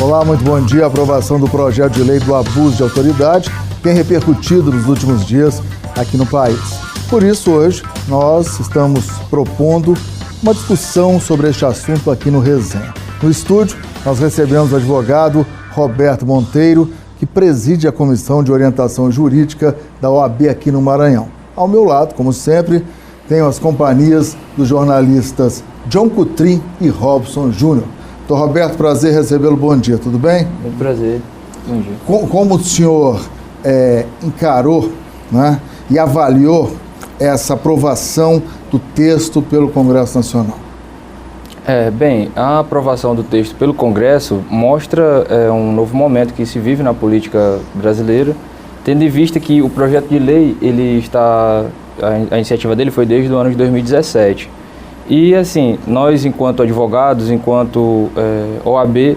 Olá, muito bom dia. A aprovação do projeto de lei do abuso de autoridade tem repercutido nos últimos dias aqui no país. Por isso, hoje, nós estamos propondo uma discussão sobre este assunto aqui no Resenha. No estúdio, nós recebemos o advogado Roberto Monteiro, que preside a Comissão de Orientação Jurídica da OAB aqui no Maranhão. Ao meu lado, como sempre, tenho as companhias dos jornalistas John Coutrin e Robson Júnior. Doutor Roberto, prazer recebê-lo. Bom dia, tudo bem? Muito prazer. Bom dia. Como o senhor encarou, né, e avaliou essa aprovação do texto pelo Congresso Nacional? Bem, a aprovação do texto pelo Congresso mostra um novo momento que se vive na política brasileira, tendo em vista que o projeto de lei, a iniciativa dele foi desde o ano de 2017. E assim, nós enquanto advogados, enquanto OAB,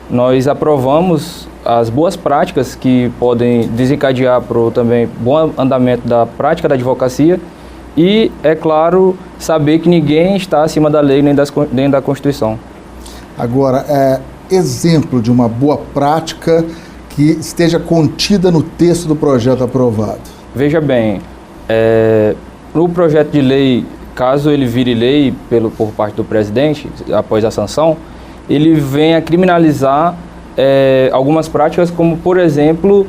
nós aprovamos as boas práticas que podem desencadear para o também bom andamento da prática da advocacia e, é claro, saber que ninguém está acima da lei nem da Constituição. Agora, exemplo de uma boa prática que esteja contida no texto do projeto aprovado. Veja bem, no projeto de lei, caso ele vire lei por parte do presidente, após a sanção, ele vem a criminalizar algumas práticas, como, por exemplo,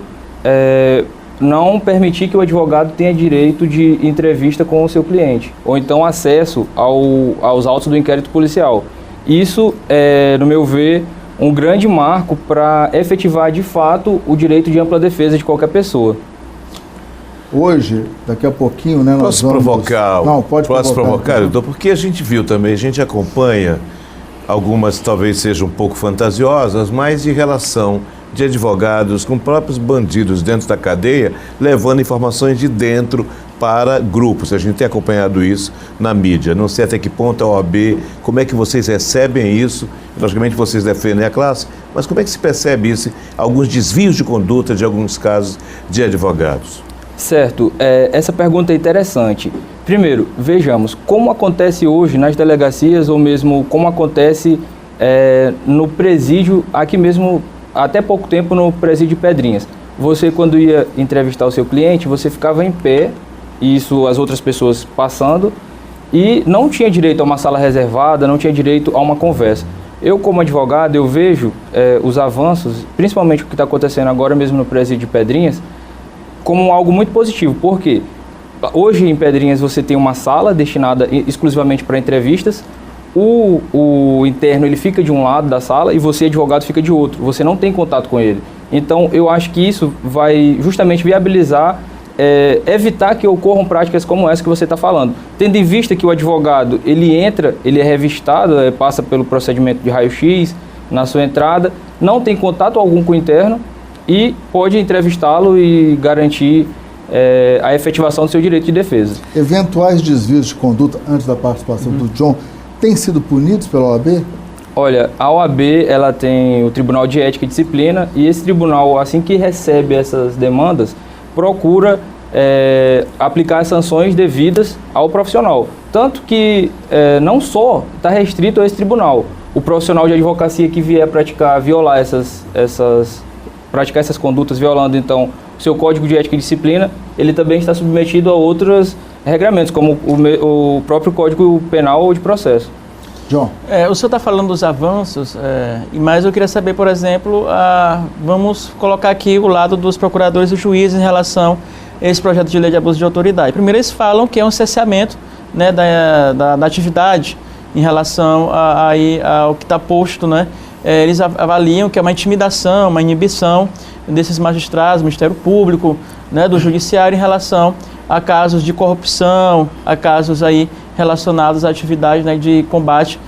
não permitir que o advogado tenha direito de entrevista com o seu cliente, ou então acesso aos autos do inquérito policial. Isso é, no meu ver, um grande marco para efetivar de fato o direito de ampla defesa de qualquer pessoa. Hoje, daqui a pouquinho, né, Posso provocar? Não, pode provocar, doutor, porque a gente viu também, a gente acompanha, algumas talvez sejam um pouco fantasiosas, mas em relação de advogados com próprios bandidos dentro da cadeia, levando informações de dentro para grupos. A gente tem acompanhado isso na mídia. Não sei até que ponto a OAB, como é que vocês recebem isso? Logicamente vocês defendem a classe, mas como é que se percebe isso? Alguns desvios de conduta de alguns casos de advogados. Certo, essa pergunta é interessante. Primeiro, vejamos como acontece hoje nas delegacias ou mesmo como acontece no presídio, aqui mesmo, até pouco tempo no presídio Pedrinhas. Você, quando ia entrevistar o seu cliente, você ficava em pé, isso as outras pessoas passando, e não tinha direito a uma sala reservada, não tinha direito a uma conversa. Eu, como advogado, eu vejo os avanços, principalmente o que está acontecendo agora mesmo no presídio Pedrinhas, como algo muito positivo. Por quê? Hoje em Pedrinhas você tem uma sala destinada exclusivamente para entrevistas, o interno ele fica de um lado da sala e você, advogado, fica de outro, você não tem contato com ele. Então eu acho que isso vai justamente viabilizar, evitar que ocorram práticas como essa que você está falando. Tendo em vista que o advogado, ele entra, ele é revistado, passa pelo procedimento de raio-x na sua entrada, não tem contato algum com o interno, e pode entrevistá-lo e garantir a efetivação do seu direito de defesa. Eventuais desvios de conduta antes da participação do John têm sido punidos pela OAB? Olha, a OAB ela tem o Tribunal de Ética e Disciplina e esse tribunal, assim que recebe essas demandas, procura aplicar as sanções devidas ao profissional. Tanto que não só está restrito a esse tribunal. O profissional de advocacia que vier violar praticar essas condutas violando, então, o seu Código de Ética e Disciplina, ele também está submetido a outros regramentos, como o próprio Código Penal ou de Processo. John. O senhor está falando dos avanços, mas eu queria saber, por exemplo, vamos colocar aqui o lado dos procuradores e juízes em relação a esse projeto de lei de abuso de autoridade. Primeiro, eles falam que é um cesseamento, né, da atividade em relação ao que está posto, né? Eles avaliam que é uma intimidação, uma inibição desses magistrados, do Ministério Público, né, do Judiciário em relação a casos de corrupção, a casos aí relacionados à atividade, né, de combate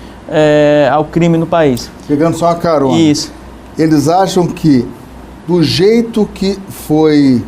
ao crime no país. Pegando só uma carona. Isso. Eles acham que, do jeito que foi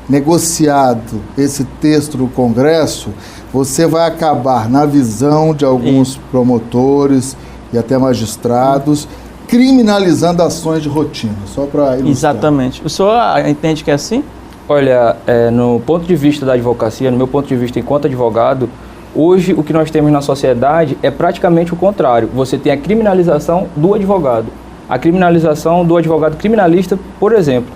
negociado esse texto no Congresso, você vai acabar, na visão de alguns promotores e até magistrados, criminalizando ações de rotina, só para ilustrar. Exatamente. O senhor entende que é assim? Olha, no ponto de vista da advocacia, no meu ponto de vista enquanto advogado, hoje o que nós temos na sociedade é praticamente o contrário. Você tem a criminalização do advogado. a criminalização do advogado criminalista, por exemplo.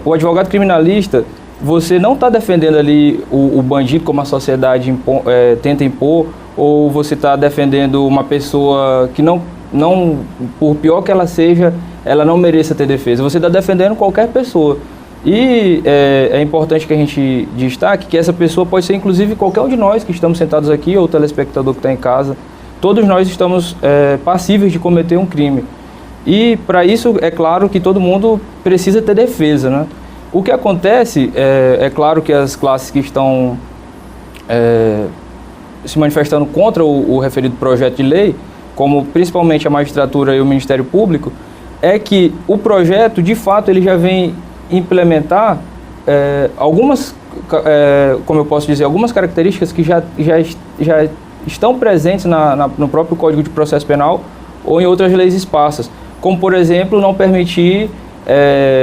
O advogado criminalista, você não está defendendo ali o bandido como a sociedade tenta impor, ou você está defendendo uma pessoa que não, por pior que ela seja, ela não mereça ter defesa. Você está defendendo qualquer pessoa. E é importante que a gente destaque que essa pessoa pode ser inclusive qualquer um de nós que estamos sentados aqui, ou o telespectador que está em casa. Todos nós estamos passíveis de cometer um crime. E para isso é claro que todo mundo precisa ter defesa, né? O que acontece, é claro que as classes que estão se manifestando contra o referido projeto de lei, como principalmente a magistratura e o Ministério Público, é que o projeto, de fato, ele já vem implementar algumas, como eu posso dizer, algumas características que já estão presentes no próprio Código de Processo Penal ou em outras leis esparsas, como, por exemplo, não permitir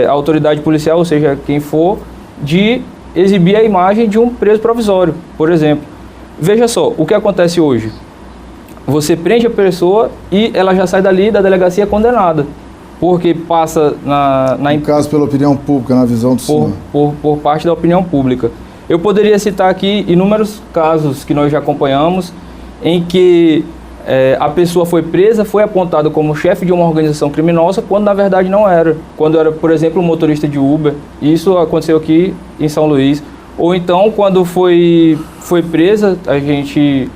a autoridade policial, ou seja, quem for, de exibir a imagem de um preso provisório, por exemplo. Veja só, o que acontece hoje? Você prende a pessoa e ela já sai dali da delegacia condenada, porque passa no caso pela opinião pública, na visão do senhor. Por parte da opinião pública. Eu poderia citar aqui inúmeros casos que nós já acompanhamos, em que a pessoa foi presa, foi apontada como chefe de uma organização criminosa, quando na verdade não era. Quando era, por exemplo, um motorista de Uber. Isso aconteceu aqui em São Luís. Ou então, quando foi presa, a gente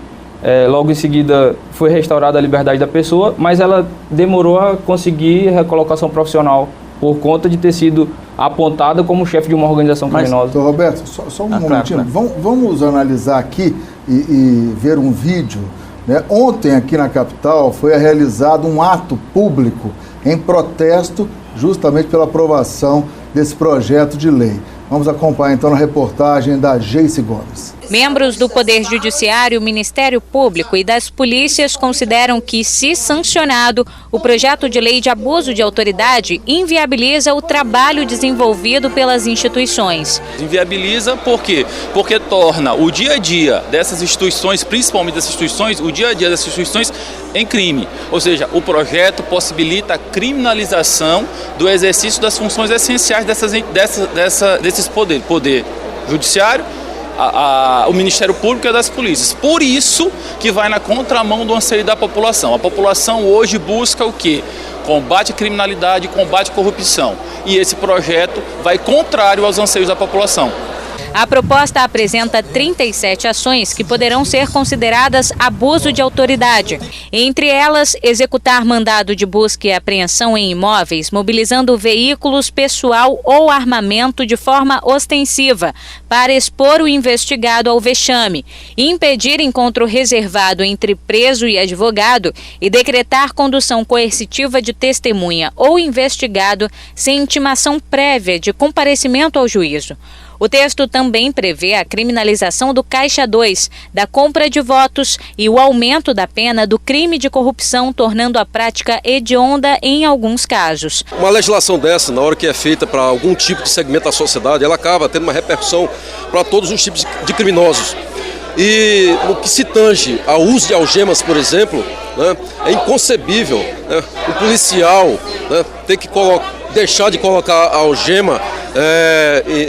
logo em seguida foi restaurada a liberdade da pessoa, mas ela demorou a conseguir recolocação profissional por conta de ter sido apontada como chefe de uma organização criminosa. Então, Roberto, só um momentinho. Claro. Vamos analisar aqui e ver um vídeo. Né? Ontem, aqui na capital, foi realizado um ato público em protesto justamente pela aprovação desse projeto de lei. Vamos acompanhar, então, a reportagem da Geice Gomes. Membros do Poder Judiciário, Ministério Público e das polícias consideram que, se sancionado, o projeto de lei de abuso de autoridade inviabiliza o trabalho desenvolvido pelas instituições. Inviabiliza por quê? Porque torna o dia a dia dessas instituições, principalmente dessas instituições, o dia a dia dessas instituições em crime. Ou seja, o projeto possibilita a criminalização do exercício das funções essenciais desses poderes. Poder Judiciário, o Ministério Público e das polícias. Por isso que vai na contramão do anseio da população. A população hoje busca o quê? Combate à criminalidade, combate à corrupção. E esse projeto vai contrário aos anseios da população. A proposta apresenta 37 ações que poderão ser consideradas abuso de autoridade. Entre elas, executar mandado de busca e apreensão em imóveis, mobilizando veículos, pessoal ou armamento de forma ostensiva, para expor o investigado ao vexame, impedir encontro reservado entre preso e advogado e decretar condução coercitiva de testemunha ou investigado sem intimação prévia de comparecimento ao juízo. O texto também prevê a criminalização do Caixa 2, da compra de votos e o aumento da pena do crime de corrupção, tornando a prática hedionda em alguns casos. Uma legislação dessa, na hora que é feita para algum tipo de segmento da sociedade, ela acaba tendo uma repercussão para todos os tipos de criminosos. E no que se tange ao uso de algemas, por exemplo, né, é inconcebível, né, um policial, né, ter que deixar de colocar a algema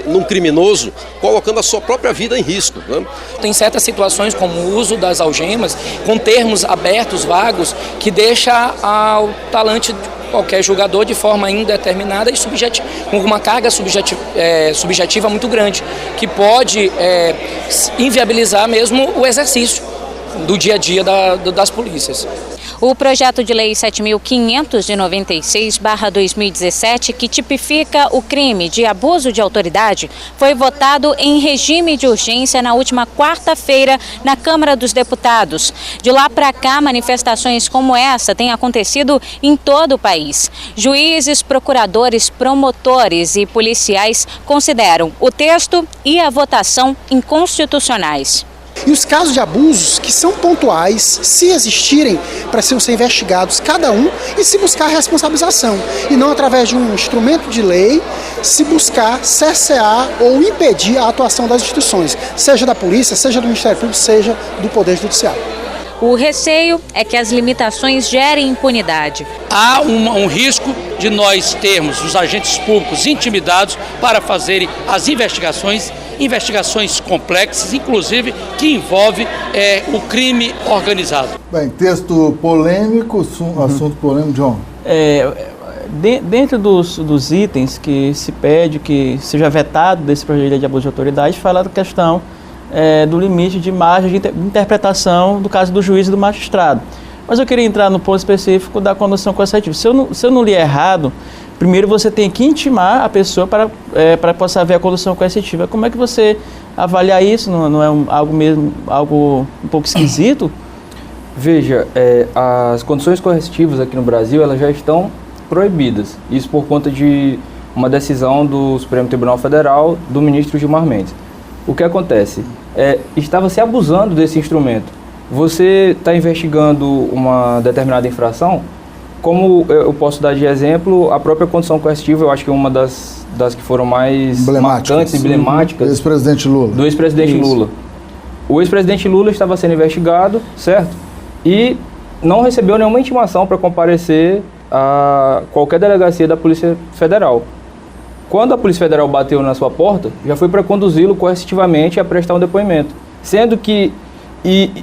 num criminoso, colocando a sua própria vida em risco. Né? Tem certas situações, como o uso das algemas, com termos abertos, vagos, que deixa ao talante de qualquer julgador de forma indeterminada e com uma carga subjetiva muito grande, que pode inviabilizar mesmo o exercício do dia a dia das polícias. O projeto de lei 7.596/2017, que tipifica o crime de abuso de autoridade, foi votado em regime de urgência na última quarta-feira na Câmara dos Deputados. De lá para cá, manifestações como essa têm acontecido em todo o país. Juízes, procuradores, promotores e policiais consideram o texto e a votação inconstitucionais. E os casos de abusos que são pontuais, se existirem, precisam ser investigados cada um e se buscar responsabilização. E não através de um instrumento de lei, se buscar cercear ou impedir a atuação das instituições, seja da polícia, seja do Ministério Público, seja do Poder Judiciário. O receio é que as limitações gerem impunidade. Há um risco de nós termos os agentes públicos intimidados para fazerem as investigações complexas, inclusive que envolve o crime organizado. Bem, texto polêmico, assunto polêmico, John. Dentro dos itens que se pede que seja vetado desse projeto de lei de abuso de autoridade, fala da questão do limite de margem de interpretação do caso do juiz e do magistrado. Mas eu queria entrar no ponto específico da condução coercitiva. Se eu não li errado, primeiro você tem que intimar a pessoa para possa ver a condução coercitiva. Como é que você avalia isso? Não é algo um pouco esquisito? Veja, as conduções coercitivas aqui no Brasil, elas já estão proibidas. Isso por conta de uma decisão do Supremo Tribunal Federal do ministro Gilmar Mendes. O que acontece? Estava se abusando desse instrumento. Você está investigando uma determinada infração, como eu posso dar de exemplo, a própria condução coercitiva, eu acho que é uma das que foram mais marcantes, emblemáticas. Do ex-presidente Lula. Do ex-presidente Lula. O ex-presidente Lula estava sendo investigado, certo? E não recebeu nenhuma intimação para comparecer a qualquer delegacia da Polícia Federal. Quando a Polícia Federal bateu na sua porta, já foi para conduzi-lo coercitivamente a prestar um depoimento. Sendo que,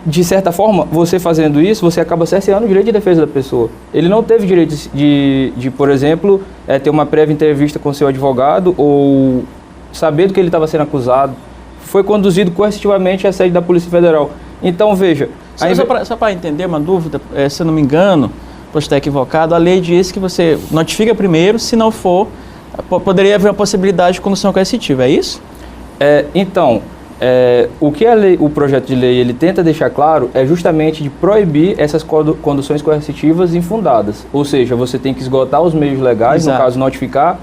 de certa forma, você fazendo isso, você acaba cerceando o direito de defesa da pessoa. Ele não teve direito de por exemplo, ter uma prévia entrevista com seu advogado ou saber do que ele estava sendo acusado. Foi conduzido coercitivamente à sede da Polícia Federal. Então, veja... Só para entender uma dúvida, se eu não me engano, posso estar equivocado, a lei diz que você notifica primeiro, se não for, poderia haver uma possibilidade de condução coercitiva, é isso? O que o projeto de lei ele tenta deixar claro é justamente de proibir essas conduções coercitivas infundadas. Ou seja, você tem que esgotar os meios legais, no caso notificar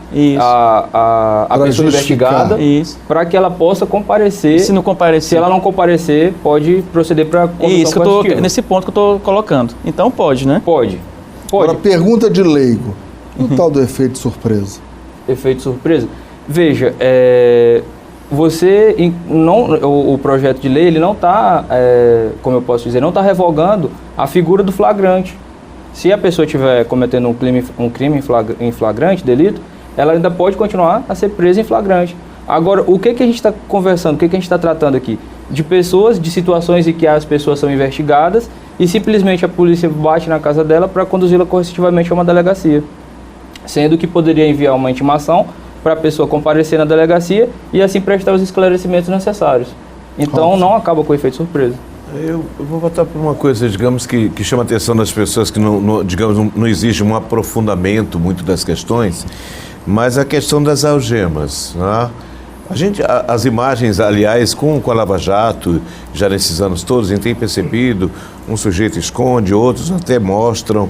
a pessoa investigada, para que ela possa comparecer. Se não comparecer, se ela não comparecer, pode proceder para a condução coercitiva. Nesse ponto que eu estou colocando. Então pode, né? Pode. Agora, pergunta de leigo. E o tal do efeito surpresa? Efeito surpresa? Veja, o projeto de lei ele não está, como eu posso dizer, não está revogando a figura do flagrante. Se a pessoa estiver cometendo um crime em flagrante, delito, ela ainda pode continuar a ser presa em flagrante. Agora, o que a gente está conversando, o que a gente está tratando aqui? De pessoas, de situações em que as pessoas são investigadas e simplesmente a polícia bate na casa dela para conduzi-la coercitivamente a uma delegacia. Sendo que poderia enviar uma intimação para a pessoa comparecer na delegacia e assim prestar os esclarecimentos necessários. Então não acaba com o efeito surpresa. Eu vou voltar para uma coisa, digamos, que chama a atenção das pessoas, que não exige um aprofundamento muito das questões, mas a questão das algemas, né? As imagens, aliás, com a Lava Jato, já nesses anos todos, a gente tem percebido, um sujeito esconde, outros até mostram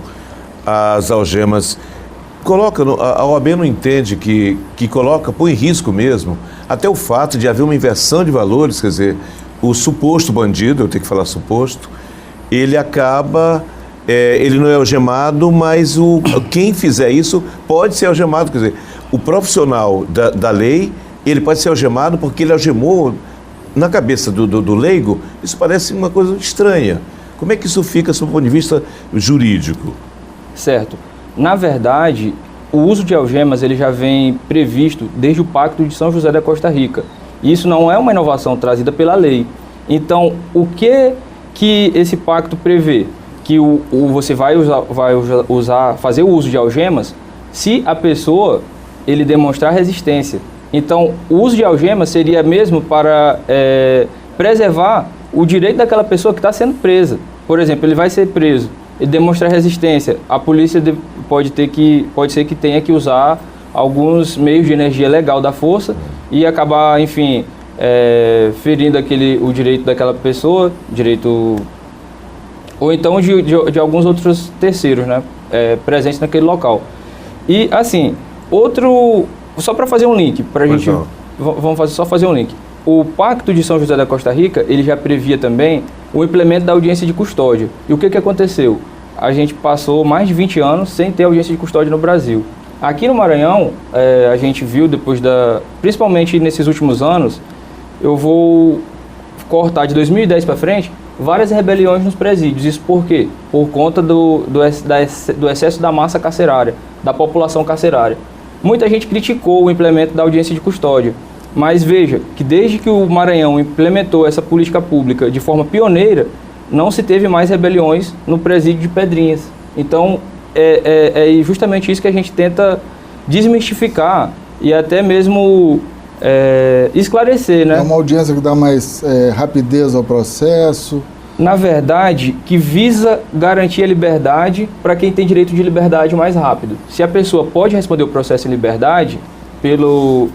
as algemas. A OAB não entende que põe em risco mesmo, até o fato de haver uma inversão de valores, quer dizer, o suposto bandido, eu tenho que falar suposto, ele acaba, ele não é algemado, mas quem fizer isso pode ser algemado, quer dizer, o profissional da lei, ele pode ser algemado porque ele algemou na cabeça do leigo. Isso parece uma coisa estranha. Como é que isso fica sob o ponto de vista jurídico? Certo. Na verdade, o uso de algemas ele já vem previsto desde o Pacto de São José da Costa Rica. Isso não é uma inovação trazida pela lei. Então, o que esse pacto prevê? Que você vai fazer o uso de algemas se a pessoa ele demonstrar resistência. Então, o uso de algemas seria mesmo para preservar o direito daquela pessoa que está sendo presa. Por exemplo, ele vai ser preso, ele demonstra resistência, a polícia pode ser que tenha que usar alguns meios de energia legal da força e acabar, enfim, ferindo o direito daquela pessoa, ou então de alguns outros terceiros, né, presentes naquele local. E, assim, só para fazer um link, vamos fazer um link. O Pacto de São José da Costa Rica, ele já previa também o implemento da audiência de custódia. E o que aconteceu? A gente passou mais de 20 anos sem ter audiência de custódia no Brasil. Aqui no Maranhão, a gente viu principalmente nesses últimos anos, eu vou cortar de 2010 para frente, várias rebeliões nos presídios. Isso por quê? Por conta do excesso da massa carcerária, da população carcerária. Muita gente criticou o implemento da audiência de custódia, mas veja que desde que o Maranhão implementou essa política pública de forma pioneira, não se teve mais rebeliões no presídio de Pedrinhas. Então, é justamente isso que a gente tenta desmistificar e até mesmo esclarecer, né? É uma audiência que dá mais rapidez ao processo. Na verdade, que visa garantir a liberdade para quem tem direito de liberdade mais rápido. Se a pessoa pode responder o processo em liberdade, pelo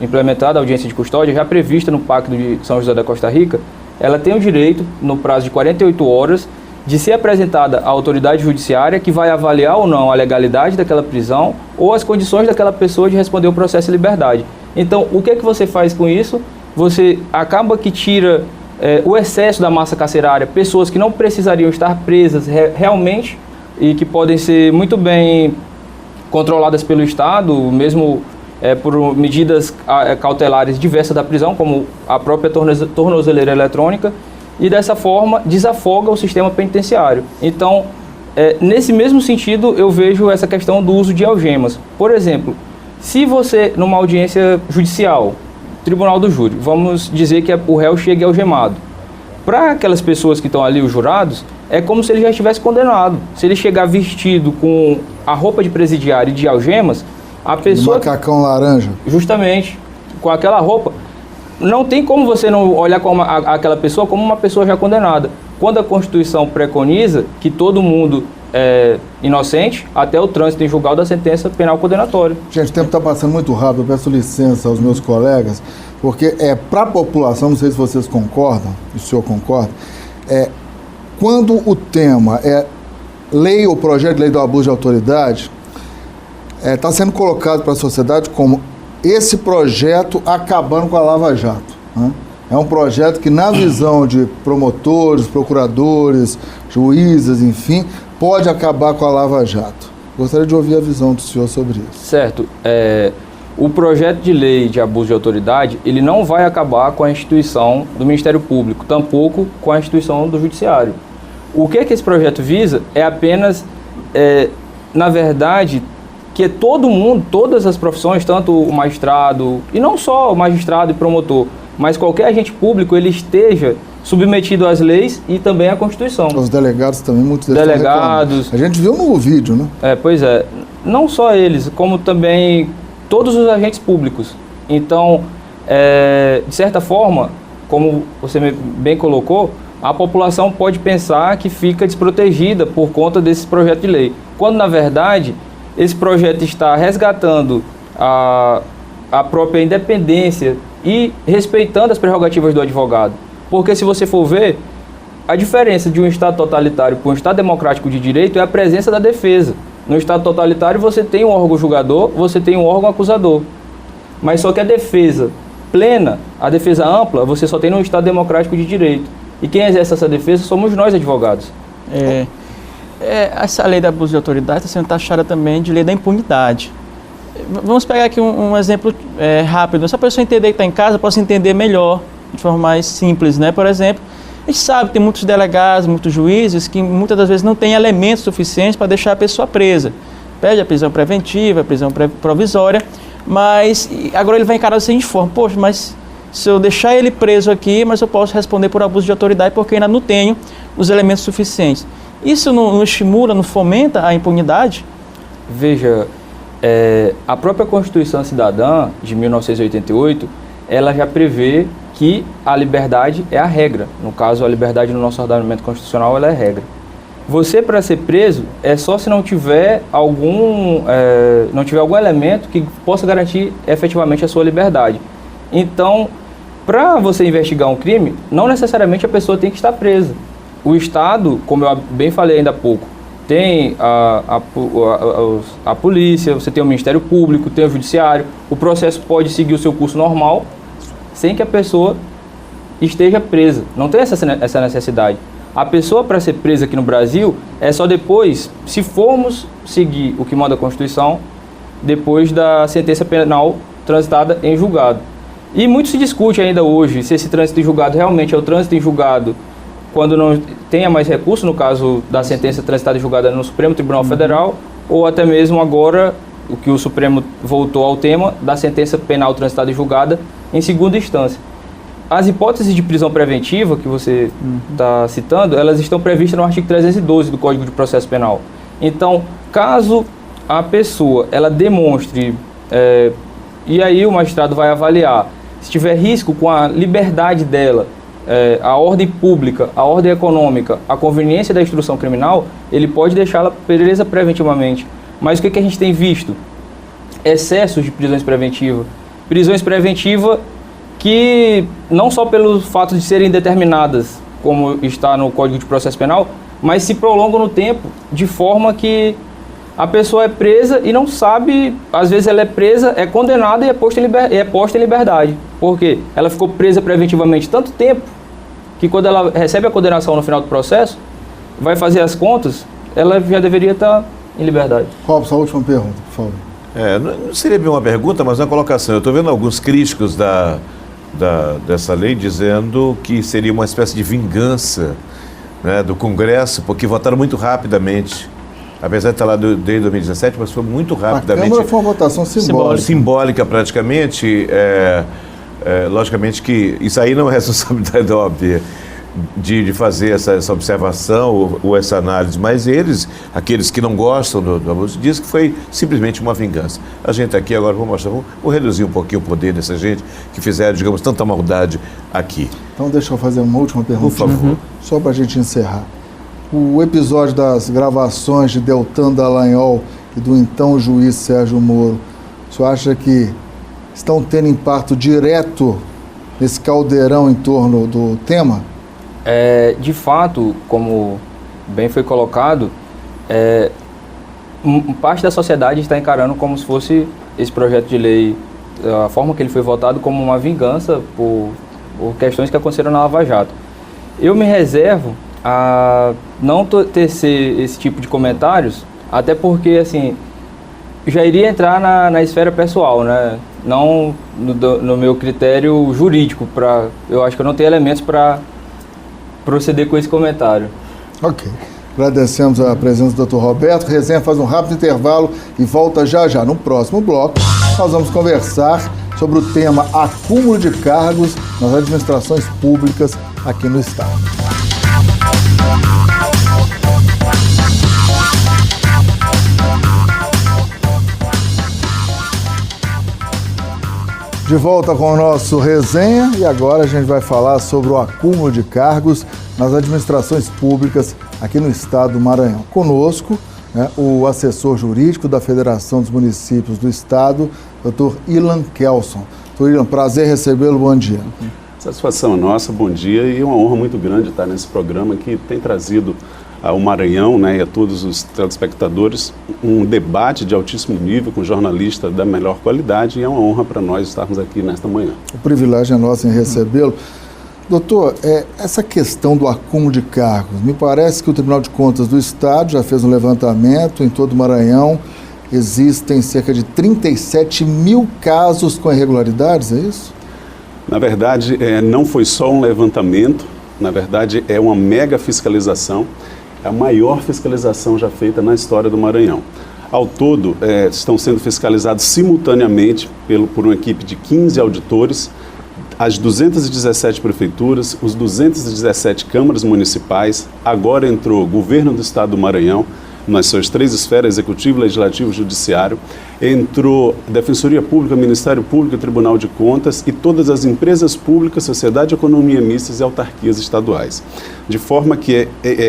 implementada audiência de custódia, já prevista no Pacto de São José da Costa Rica, ela tem o direito, no prazo de 48 horas, de ser apresentada à autoridade judiciária que vai avaliar ou não a legalidade daquela prisão ou as condições daquela pessoa de responder o processo em liberdade. Então, o que é que você faz com isso? Você acaba que tira o excesso da massa carcerária, pessoas que não precisariam estar presas realmente e que podem ser muito bem controladas pelo Estado, mesmo por medidas cautelares diversas da prisão, como a própria tornozeleira eletrônica, e dessa forma desafoga o sistema penitenciário. Então, nesse mesmo sentido, eu vejo essa questão do uso de algemas. Por exemplo, se você, numa audiência judicial, tribunal do júri, vamos dizer que o réu chegue algemado. Para aquelas pessoas que estão ali, os jurados, é como se ele já estivesse condenado. Se ele chegar vestido com a roupa de presidiário e de algemas, a pessoa... macacão laranja. Justamente, com aquela roupa. Não tem como você não olhar aquela pessoa como uma pessoa já condenada. Quando a Constituição preconiza que todo mundo é inocente, até o trânsito em julgado da sentença penal condenatória. Gente, o tempo está passando muito rápido, eu peço licença aos meus colegas, porque para a população, não sei se vocês concordam, o senhor concorda, quando o tema é lei ou projeto de lei do abuso de autoridade, está sendo colocado para a sociedade como esse projeto acabando com a Lava Jato, né? É um projeto que, na visão de promotores, procuradores, juízes, enfim, pode acabar com a Lava Jato. Gostaria de ouvir a visão do senhor sobre isso. Certo. O projeto de lei de abuso de autoridade, ele não vai acabar com a instituição do Ministério Público, tampouco com a instituição do Judiciário. O que esse projeto visa é apenas, na verdade, que todo mundo, todas as profissões, tanto o magistrado, e não só o magistrado e promotor, mas qualquer agente público, ele esteja submetido às leis e também à Constituição. Os delegados também, muitos deles delegados. A gente viu no vídeo, né? Pois é. Não só eles, como também todos os agentes públicos. Então, de certa forma, como você bem colocou, a população pode pensar que fica desprotegida por conta desse projeto de lei. Quando, na verdade, esse projeto está resgatando a própria independência e respeitando as prerrogativas do advogado. Porque se você for ver, a diferença de um Estado totalitário para um Estado democrático de direito é a presença da defesa. No Estado totalitário você tem um órgão julgador, você tem um órgão acusador. Mas só que a defesa plena, a defesa ampla, você só tem no Estado democrático de direito. E quem exerce essa defesa somos nós, advogados. Essa lei de abuso de autoridade está sendo taxada também de lei da impunidade. Vamos pegar aqui um exemplo rápido. Se a pessoa entender que está em casa, possa entender melhor, de forma mais simples, né? Por exemplo, a gente sabe que tem muitos delegados, muitos juízes que muitas das vezes não têm elementos suficientes para deixar a pessoa presa. Pede a prisão preventiva, a prisão provisória, mas agora ele vai encarar da seguinte forma: poxa, mas se eu deixar ele preso aqui, mas eu posso responder por abuso de autoridade porque ainda não tenho os elementos suficientes. Isso não estimula, não fomenta a impunidade? Veja, a própria Constituição Cidadã de 1988, ela já prevê que a liberdade é a regra. No caso, a liberdade no nosso ordenamento constitucional, ela é a regra. Você, para ser preso, é só se não tiver algum elemento que possa garantir efetivamente a sua liberdade. Então, para você investigar um crime, não necessariamente a pessoa tem que estar presa. O Estado, como eu bem falei ainda há pouco, tem a polícia, você tem o Ministério Público, tem o Judiciário. O processo pode seguir o seu curso normal, sem que a pessoa esteja presa. Não tem essa necessidade. A pessoa, para ser presa aqui no Brasil, é só depois, se formos seguir o que manda a Constituição, depois da sentença penal transitada em julgado. E muito se discute ainda hoje se esse trânsito em julgado realmente é o trânsito em julgado quando não tenha mais recurso, no caso da sentença transitada em julgada no Supremo Tribunal Federal, ou até mesmo agora, o que o Supremo voltou ao tema, da sentença penal transitada em julgada em segunda instância. As hipóteses de prisão preventiva que você está citando, elas estão previstas no artigo 312 do Código de Processo Penal. Então, caso a pessoa ela demonstre, e aí o magistrado vai avaliar, se tiver risco com a liberdade dela, a ordem pública, a ordem econômica, a conveniência da instrução criminal, ele pode deixá-la presa preventivamente. Mas o que a gente tem visto? Excessos de prisões preventivas. Prisões preventivas que, não só pelo fato de serem determinadas, como está no Código de Processo Penal, mas se prolongam no tempo, de forma que a pessoa é presa e não sabe, às vezes ela é presa, é condenada e é posta em liberdade. Por quê? Ela ficou presa preventivamente tanto tempo que quando ela recebe a condenação no final do processo, vai fazer as contas, ela já deveria estar em liberdade. Robson, a última pergunta, por favor. Não seria bem uma pergunta, mas uma colocação. Eu estou vendo alguns críticos dessa lei dizendo que seria uma espécie de vingança, né, do Congresso, porque votaram muito rapidamente. Apesar de estar lá desde 2017, mas foi muito rapidamente. A Câmara foi uma votação simbólica. Simbólica, praticamente. Logicamente que isso aí não é responsabilidade óbvia de fazer essa observação ou essa análise, mas aqueles que não gostam do abuso, dizem que foi simplesmente uma vingança. A gente aqui agora, vamos reduzir um pouquinho o poder dessa gente que fizeram, digamos, tanta maldade aqui. Então deixa eu fazer uma última pergunta. Por favor. Só para a gente encerrar. O episódio das gravações de Deltan Dallagnol e do então juiz Sérgio Moro, o senhor acha que estão tendo impacto direto nesse caldeirão em torno do tema? De fato, como bem foi colocado, parte da sociedade está encarando como se fosse esse projeto de lei, a forma que ele foi votado, como uma vingança por questões que aconteceram na Lava Jato. Eu me reservo a não tecer esse tipo de comentários, até porque, assim, já iria entrar na esfera pessoal, né? Não no meu critério jurídico. Eu acho que eu não tenho elementos para proceder com esse comentário. Ok. Agradecemos a presença do Dr. Roberto. Resenha faz um rápido intervalo e volta já já. No próximo bloco, nós vamos conversar sobre o tema acúmulo de cargos nas administrações públicas aqui no Estado. De volta com o nosso resenha e agora a gente vai falar sobre o acúmulo de cargos nas administrações públicas aqui no estado do Maranhão. Conosco, né, o assessor jurídico da Federação dos Municípios do Estado, Dr. Ilan Kelson. Dr. Ilan, prazer recebê-lo, bom dia. Satisfação nossa, bom dia, e uma honra muito grande estar nesse programa que tem trazido ao Maranhão, né, e a todos os telespectadores um debate de altíssimo nível com jornalistas da melhor qualidade, e é uma honra para nós estarmos aqui nesta manhã. O privilégio é nosso em recebê-lo. Doutor, essa questão do acúmulo de cargos, me parece que o Tribunal de Contas do Estado já fez um levantamento em todo o Maranhão, existem cerca de 37 mil casos com irregularidades, é isso? Na verdade, não foi só um levantamento, na verdade é uma mega fiscalização, a maior fiscalização já feita na história do Maranhão. Ao todo, estão sendo fiscalizados simultaneamente por uma equipe de 15 auditores, as 217 prefeituras, os 217 câmaras municipais, agora entrou o governo do estado do Maranhão, nas suas três esferas, executivo, legislativo e judiciário, entrou Defensoria Pública, Ministério Público e Tribunal de Contas e todas as empresas públicas, sociedade, economia mistas e autarquias estaduais. De forma que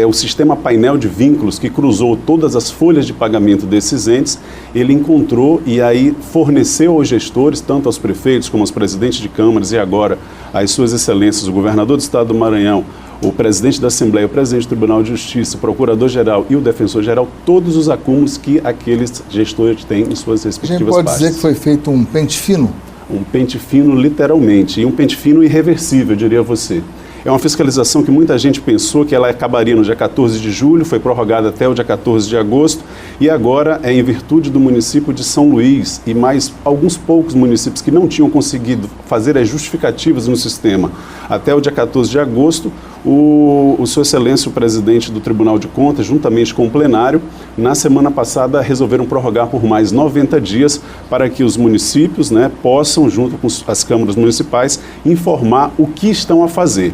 o sistema painel de vínculos que cruzou todas as folhas de pagamento desses entes, ele encontrou e aí forneceu aos gestores, tanto aos prefeitos como aos presidentes de câmaras e agora às suas excelências, o governador do estado do Maranhão, o presidente da Assembleia, o presidente do Tribunal de Justiça, o procurador-geral e o defensor-geral, todos os acúmulos que aqueles gestores têm em suas respectivas pastas. A gente pode dizer que foi feito um pente fino? Um pente fino, literalmente, e um pente fino irreversível, diria você. É uma fiscalização que muita gente pensou que ela acabaria no dia 14 de julho, foi prorrogada até o dia 14 de agosto, E agora é em virtude do município de São Luís e mais alguns poucos municípios que não tinham conseguido fazer as justificativas no sistema até o dia 14 de agosto, o Sua Excelência, o presidente do Tribunal de Contas, juntamente com o plenário, na semana passada resolveram prorrogar por mais 90 dias para que os municípios, né, possam, junto com as câmaras municipais, informar o que estão a fazer.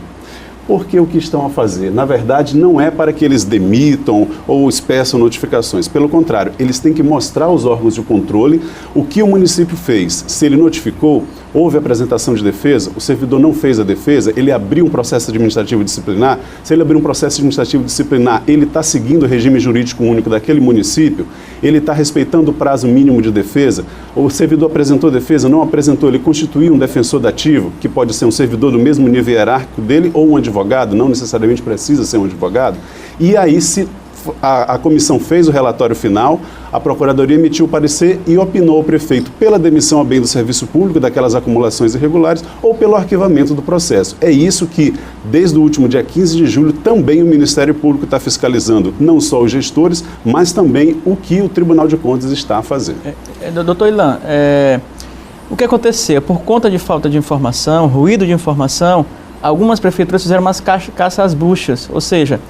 Por que o que estão a fazer? Na verdade, não é para que eles demitam ou peçam notificações. Pelo contrário, eles têm que mostrar aos órgãos de controle o que o município fez. Se ele notificou, houve apresentação de defesa, o servidor não fez a defesa, ele abriu um processo administrativo disciplinar. Se ele abriu um processo administrativo disciplinar, ele está seguindo o regime jurídico único daquele município, ele está respeitando o prazo mínimo de defesa, o servidor apresentou defesa, não apresentou, ele constituiu um defensor dativo, que pode ser um servidor do mesmo nível hierárquico dele ou um advogado, não necessariamente precisa ser um advogado. E aí, se a comissão fez o relatório final, a Procuradoria emitiu o parecer e opinou ao prefeito pela demissão a bem do serviço público daquelas acumulações irregulares ou pelo arquivamento do processo. É isso que, desde o último dia 15 de julho, também o Ministério Público está fiscalizando, não só os gestores, mas também o que o Tribunal de Contas está a fazer. Doutor Ilan, o que aconteceu? Por conta de falta de informação, ruído de informação, algumas prefeituras fizeram umas caça às buchas, ou seja,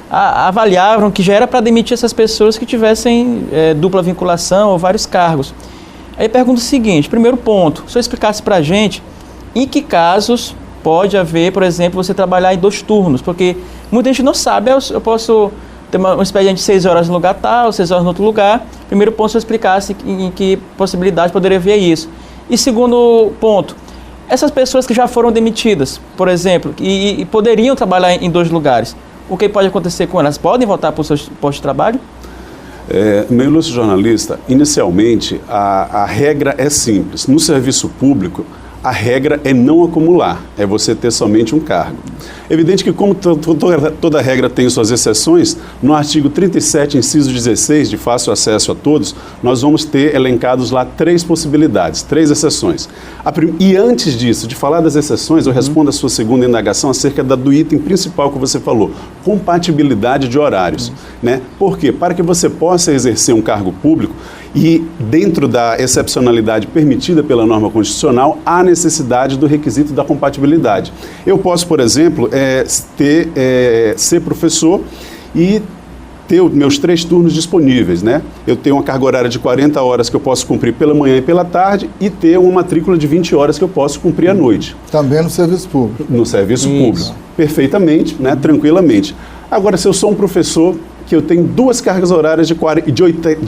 avaliavam que já era para demitir essas pessoas que tivessem dupla vinculação ou vários cargos. Aí pergunto o seguinte, primeiro ponto, se eu explicasse para a gente em que casos pode haver, por exemplo, você trabalhar em 2 turnos, porque muita gente não sabe, eu posso ter um expediente de 6 horas no lugar tal, 6 horas no outro lugar. Primeiro ponto, se eu explicasse em que possibilidade poderia haver isso. E segundo ponto, essas pessoas que já foram demitidas, por exemplo, e poderiam trabalhar em 2 lugares, o que pode acontecer com elas? Podem voltar para o seu posto de trabalho? Meu ilustre jornalista, inicialmente a regra é simples. No serviço público, a regra é não acumular, é você ter somente um cargo. Evidente que, como toda regra tem suas exceções, no artigo 37, inciso 16, de fácil acesso a todos, nós vamos ter elencados lá 3 possibilidades, 3 exceções. E antes disso, de falar das exceções, eu respondo a sua segunda indagação acerca do item principal que você falou, compatibilidade de horários. Né? Por quê? Para que você possa exercer um cargo público e, dentro da excepcionalidade permitida pela norma constitucional, há necessidade do requisito da compatibilidade. Eu posso, por exemplo, ser professor e ter meus 3 turnos disponíveis, né? Eu tenho uma carga horária de 40 horas que eu posso cumprir pela manhã e pela tarde e ter uma matrícula de 20 horas que eu posso cumprir à noite. Também no serviço público. No serviço público, perfeitamente, né? Tranquilamente. Agora, se eu sou um professor que eu tenho 2 cargas horárias de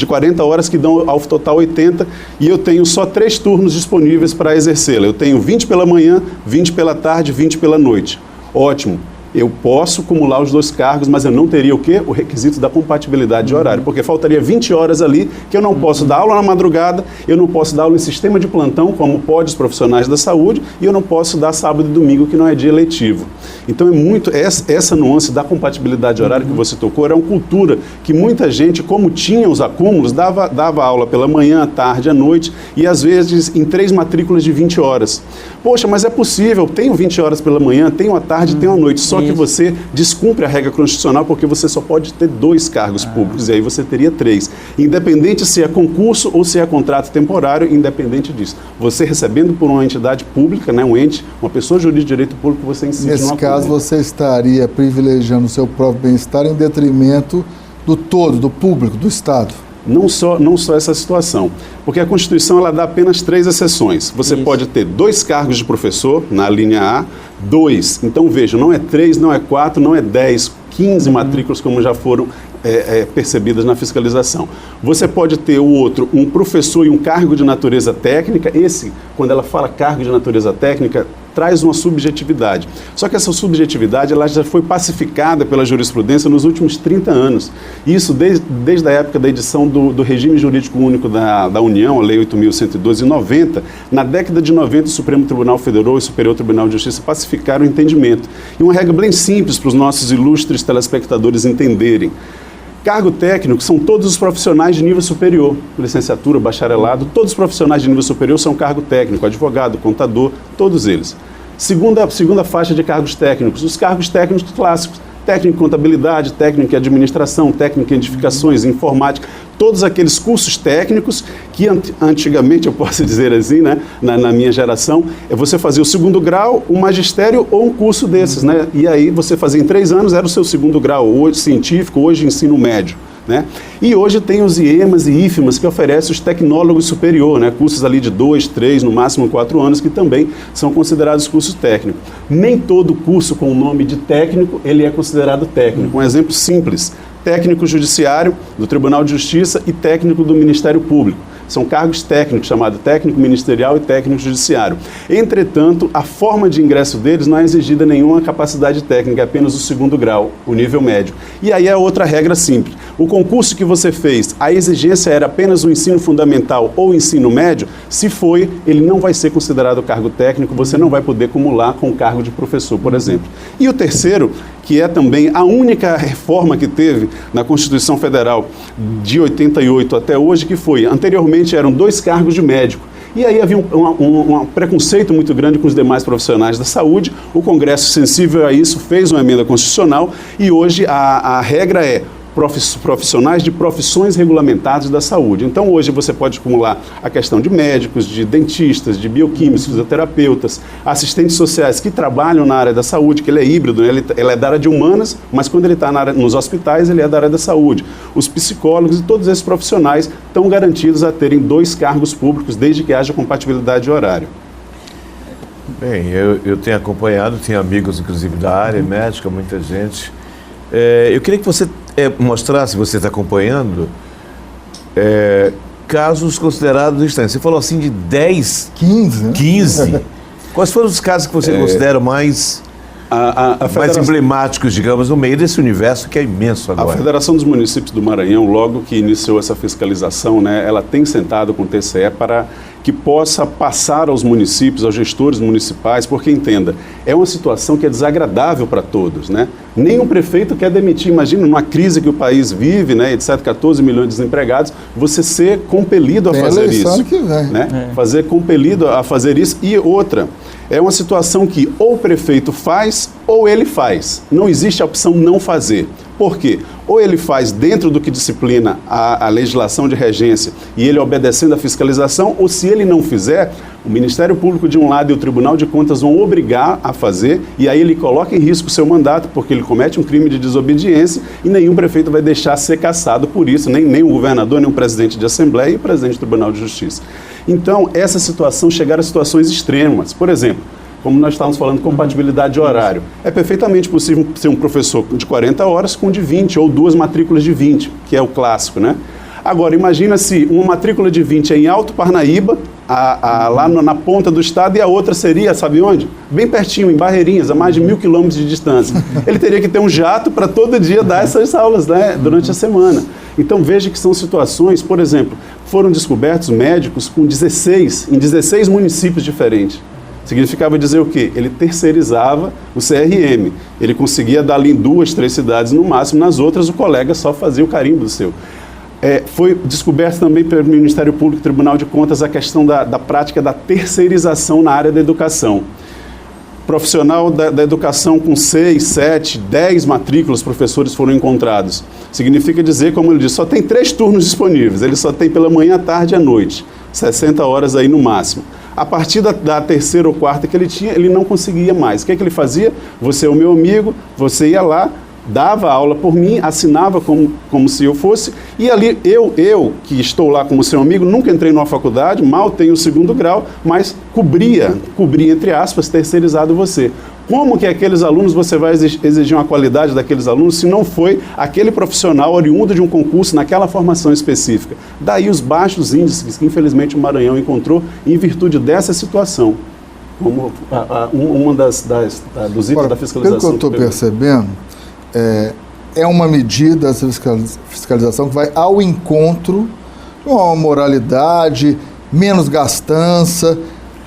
40 horas que dão ao total 80 e eu tenho só 3 turnos disponíveis para exercê-la. Eu tenho 20 pela manhã, 20 pela tarde, 20 pela noite. Ótimo. Eu posso acumular os 2 cargos, mas eu não teria o quê? O requisito da compatibilidade de horário, porque faltaria 20 horas ali que eu não posso dar aula na madrugada, eu não posso dar aula em sistema de plantão, como pode os profissionais da saúde, e eu não posso dar sábado e domingo, que não é dia letivo. Então é muito essa nuance da compatibilidade de horário que você tocou, era uma cultura que muita gente, como tinha os acúmulos, dava aula pela manhã, à tarde, à noite, e às vezes em 3 matrículas de 20 horas. Poxa, mas é possível, tenho 20 horas pela manhã, tenho à tarde, tenho à noite, só que você descumpre a regra constitucional porque você só pode ter 2 cargos públicos, e aí você teria 3. Independente se é concurso ou se é contrato temporário, independente disso. Você recebendo por uma entidade pública, né, um ente, uma pessoa jurídica de direito público, você incide nesse caso, você estaria privilegiando o seu próprio bem-estar em detrimento do todo, do público, do Estado. Não só essa situação, porque a Constituição ela dá apenas 3 exceções. Você pode ter 2 cargos de professor, na linha A, 2. Então, veja, não é 3, não é 4, não é 10, 15 matrículas, como já foram percebidas na fiscalização. Você pode ter o outro, um professor e um cargo de natureza técnica. Esse, quando ela fala cargo de natureza técnica, traz uma subjetividade. Só que essa subjetividade ela já foi pacificada pela jurisprudência nos últimos 30 anos. Isso desde a época da edição do Regime Jurídico Único da União, a Lei 8.112, em 90. Na década de 90, o Supremo Tribunal Federal e o Superior Tribunal de Justiça pacificaram o entendimento. E uma regra bem simples para os nossos ilustres telespectadores entenderem. Cargo técnico são todos os profissionais de nível superior, licenciatura, bacharelado, todos os profissionais de nível superior são cargo técnico, advogado, contador, todos eles. Segunda faixa de cargos técnicos, os cargos técnicos clássicos, técnico em contabilidade, técnico em administração, técnico em edificações, informática, todos aqueles cursos técnicos que antigamente, eu posso dizer assim, né, na minha geração, você fazia o segundo grau, um magistério ou um curso desses, né? E aí você fazia em 3 anos, era o seu segundo grau, hoje científico, hoje ensino médio. Né? E hoje tem os IEMAs e IFMAs que oferecem os tecnólogos superior, né? Cursos ali de 2, 3, no máximo 4 anos, que também são considerados cursos técnicos. Nem todo curso com o nome de técnico, ele é considerado técnico. Um exemplo simples, técnico judiciário do Tribunal de Justiça e técnico do Ministério Público. São cargos técnicos, chamados técnico ministerial e técnico judiciário. Entretanto, a forma de ingresso deles não é exigida nenhuma capacidade técnica, é apenas o segundo grau, o nível médio. E aí é outra regra simples. O concurso que você fez, a exigência era apenas o ensino fundamental ou o ensino médio? Se foi, ele não vai ser considerado cargo técnico, você não vai poder acumular com o cargo de professor, por exemplo. E o terceiro, que é também a única reforma que teve na Constituição Federal de 88 até hoje, que foi, anteriormente eram 2 cargos de médico. E aí havia um preconceito muito grande com os demais profissionais da saúde. O Congresso, sensível a isso, fez uma emenda constitucional e hoje a regra é profissionais de profissões regulamentadas da saúde. Então, hoje você pode acumular a questão de médicos, de dentistas, de bioquímicos, fisioterapeutas, assistentes sociais que trabalham na área da saúde, que ele é híbrido, né? Ele é da área de humanas, mas quando ele está nos hospitais, ele é da área da saúde. Os psicólogos e todos esses profissionais estão garantidos a terem 2 cargos públicos, desde que haja compatibilidade de horário. Bem, eu tenho acompanhado, tenho amigos, inclusive, da área médica, muita gente. Eu queria que você mostrasse, você está acompanhando, casos considerados estranhos. Você falou assim de 10... 15, né? 15. Quais foram os casos que você considera mais emblemáticos, digamos, no meio desse universo que é imenso agora? A Federação dos Municípios do Maranhão, logo que iniciou essa fiscalização, né, ela tem sentado com o TCE para que possa passar aos municípios, aos gestores municipais, porque, entenda, é uma situação que é desagradável para todos, né? Nenhum prefeito quer demitir, imagina, numa crise que o país vive, né, etc., 14 milhões de desempregados, você ser compelido a fazer isso. Que vem. Né? Fazer compelido a fazer isso. E outra, é uma situação que ou o prefeito faz ou ele faz. Não existe a opção não fazer. Por quê? Ou ele faz dentro do que disciplina a legislação de regência e ele obedecendo à fiscalização, ou se ele não fizer, o Ministério Público de um lado e o Tribunal de Contas vão obrigar a fazer, e aí ele coloca em risco o seu mandato, porque ele comete um crime de desobediência e nenhum prefeito vai deixar ser cassado por isso, nem o governador, nem o presidente de Assembleia e o presidente do Tribunal de Justiça. Então, essa situação chegar a situações extremas. Por exemplo, como nós estávamos falando, compatibilidade de horário. É perfeitamente possível ser um professor de 40 horas com de 20, ou 2 matrículas de 20, que é o clássico, né? Agora, imagina se uma matrícula de 20 é em Alto Parnaíba, lá na ponta do estado, e a outra seria, sabe onde? Bem pertinho, em Barreirinhas, a mais de 1.000 quilômetros de distância. Ele teria que ter um jato para todo dia dar essas aulas, né, durante a semana. Então, veja que são situações, por exemplo, foram descobertos médicos em 16 municípios diferentes. Significava dizer o quê? Ele terceirizava o CRM. Ele conseguia dar ali em 2, 3 cidades no máximo, nas outras o colega só fazia o carimbo do seu. Foi descoberto também pelo Ministério Público e Tribunal de Contas a questão da prática da terceirização na área da educação. Profissional da educação com 6, 7, 10 matrículas, professores foram encontrados. Significa dizer, como ele disse, só tem 3 turnos disponíveis. Ele só tem pela manhã, tarde e à noite. 60 horas aí no máximo. A partir da terceira ou quarta que ele tinha, ele não conseguia mais. O que ele fazia? Você é o meu amigo, você ia lá, dava aula por mim, assinava como se eu fosse, e ali eu que estou lá como seu amigo, nunca entrei numa faculdade, mal tenho o 2º grau, mas cobria entre aspas, terceirizado você. Como que aqueles alunos, você vai exigir uma qualidade daqueles alunos se não foi aquele profissional oriundo de um concurso naquela formação específica? Daí os baixos índices que infelizmente o Maranhão encontrou em virtude dessa situação, como uma dos itens da fiscalização. Pelo que eu estou percebendo, é uma medida, essa fiscalização, que vai ao encontro de uma moralidade, menos gastança.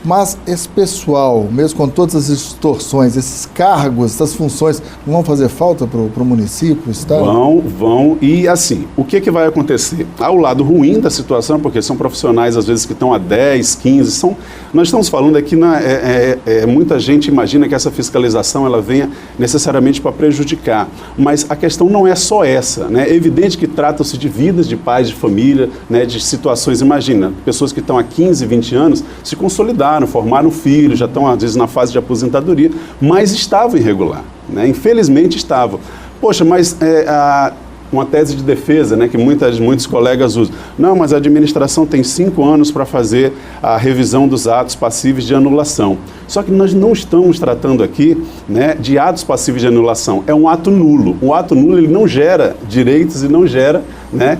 Mas esse pessoal, mesmo com todas as distorções, esses cargos, essas funções, não vão fazer falta para o município, o estado? Vão. E assim, o que vai acontecer? Há o lado ruim da situação, porque são profissionais, às vezes, que estão há 10, 15, nós estamos falando aqui, muita gente imagina que essa fiscalização ela venha necessariamente para prejudicar, mas a questão não é só essa, né? É evidente que trata-se de vidas de pais, de família, né? De situações, imagina, pessoas que estão há 15, 20 anos se consolidaram, formaram filhos, já estão às vezes na fase de aposentadoria, mas estavam irregular, né? Infelizmente estavam. Poxa, mas uma tese de defesa, né, que muitos colegas usam. Não, mas a administração tem 5 anos para fazer a revisão dos atos passíveis de anulação. Só que nós não estamos tratando aqui, né, de atos passíveis de anulação. É um ato nulo. O ato nulo ele não gera direitos e não gera, né,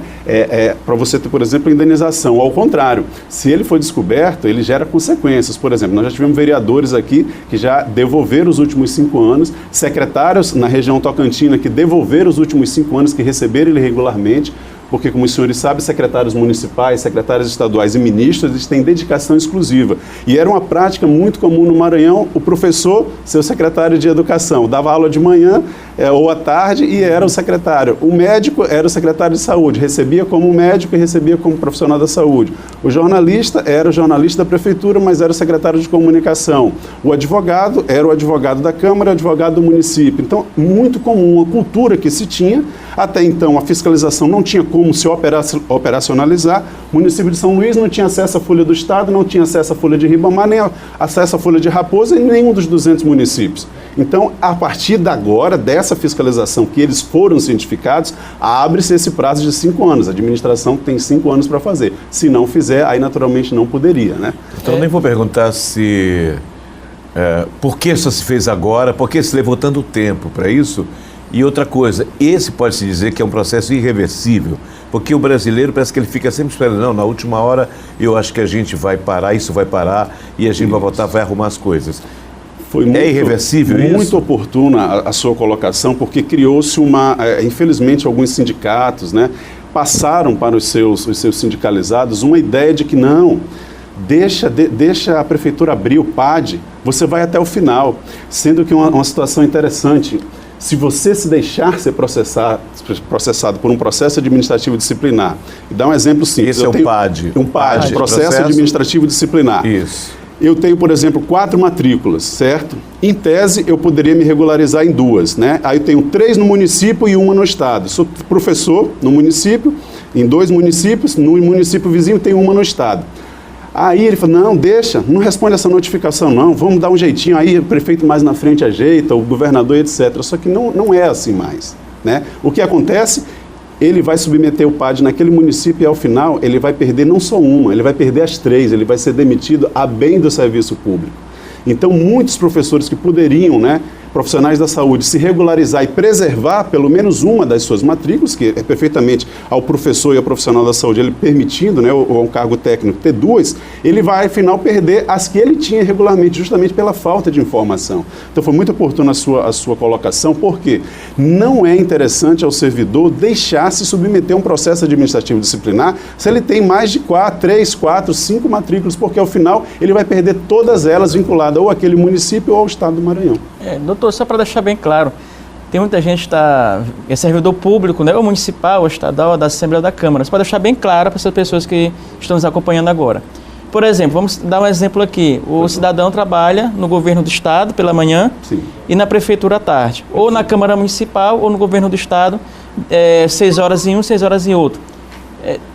para você ter, por exemplo, indenização. Ao contrário, se ele for descoberto, ele gera consequências. Por exemplo, nós já tivemos vereadores aqui que já devolveram os últimos 5 anos, secretários na região Tocantina que devolveram os últimos 5 anos que receberam irregularmente, porque, como os senhores sabem, secretários municipais, secretários estaduais e ministros, eles têm dedicação exclusiva. E era uma prática muito comum no Maranhão, o professor, seu secretário de educação, dava aula de manhã ou à tarde e era o secretário. O médico era o secretário de saúde, recebia como médico e recebia como profissional da saúde. O jornalista era o jornalista da prefeitura, mas era o secretário de comunicação. O advogado era o advogado da Câmara, o advogado do município. Então, muito comum, uma cultura que se tinha. Até então, a fiscalização não tinha como se operacionalizar. O município de São Luís não tinha acesso à Folha do Estado, não tinha acesso à Folha de Ribamar, nem acesso à Folha de Raposa em nenhum dos 200 municípios. Então, a partir de agora, dessa fiscalização que eles foram cientificados, abre-se esse prazo de 5 anos. A administração tem 5 anos para fazer. Se não fizer, aí naturalmente não poderia, né? Então, nem vou perguntar se... por que isso se fez agora, por que se levou tanto tempo para isso? E outra coisa, esse pode-se dizer que é um processo irreversível, porque o brasileiro parece que ele fica sempre esperando, não, na última hora eu acho que a gente vai parar, isso vai parar, e a gente vai voltar, vai arrumar as coisas. Foi muito, irreversível isso? Muito oportuna a sua colocação, porque criou-se infelizmente, alguns sindicatos, né, passaram para os seus sindicalizados uma ideia de que não, deixa a prefeitura abrir o PAD, você vai até o final, sendo que uma situação interessante. Se você se deixar ser processado por um processo administrativo disciplinar, e dá um exemplo simples. Esse é um PAD. Um PAD, processo administrativo disciplinar. Isso. Eu tenho, por exemplo, 4 matrículas, certo? Em tese, eu poderia me regularizar em 2, né? Aí eu tenho 3 no município e 1 no estado. Sou professor no município, em 2 municípios, no município vizinho tem 1 no estado. Aí ele falou, não, deixa, não responde essa notificação não, vamos dar um jeitinho, aí o prefeito mais na frente ajeita, o governador, etc. Só que não é assim mais, né? O que acontece, ele vai submeter o PAD naquele município e ao final ele vai perder não só uma, ele vai perder as 3, ele vai ser demitido a bem do serviço público. Então muitos professores que poderiam, né, profissionais da saúde, se regularizar e preservar pelo menos uma das suas matrículas, que é perfeitamente ao professor e ao profissional da saúde, ele permitindo, né, ou a um cargo técnico ter 2, ele vai, afinal, perder as que ele tinha regularmente, justamente pela falta de informação. Então, foi muito oportuna a sua colocação, porque não é interessante ao servidor deixar se submeter a um processo administrativo disciplinar se ele tem mais de 3, 4, 5 matrículas, porque, ao final, ele vai perder todas elas vinculadas ou àquele município ou ao estado do Maranhão. Doutor, só para deixar bem claro, tem muita gente que é servidor público, né, ou municipal, ou estadual, da Assembleia ou da Câmara. Isso pode deixar bem claro para essas pessoas que estão nos acompanhando agora. Por exemplo, vamos dar um exemplo aqui. O cidadão trabalha no governo do estado pela manhã. Sim. E na prefeitura à tarde. Ou na Câmara Municipal ou no governo do estado, 6 horas em um, 6 horas em outro.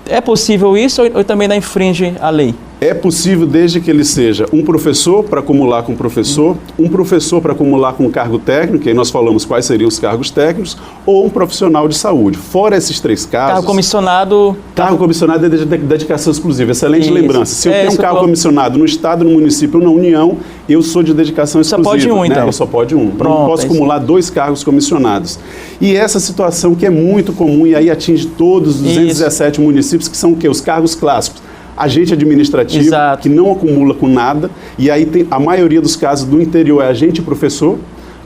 É possível isso ou também não infringe a lei? É possível desde que ele seja um professor para acumular com um professor para acumular com um cargo técnico, e aí nós falamos quais seriam os cargos técnicos, ou um profissional de saúde. Fora esses 3 casos... Cargo comissionado... Cargo comissionado é de dedicação exclusiva, excelente lembrança. Se eu tenho um cargo comissionado no estado, no município ou na União, eu sou de dedicação exclusiva. Só pode um, então? Eu só pode um. Pronto, não posso acumular 2 cargos comissionados. E essa situação que é muito comum, e aí atinge todos os 217 municípios, que são o quê? Os cargos clássicos. Agente administrativo, que não acumula com nada, e aí tem a maioria dos casos do interior é agente professor,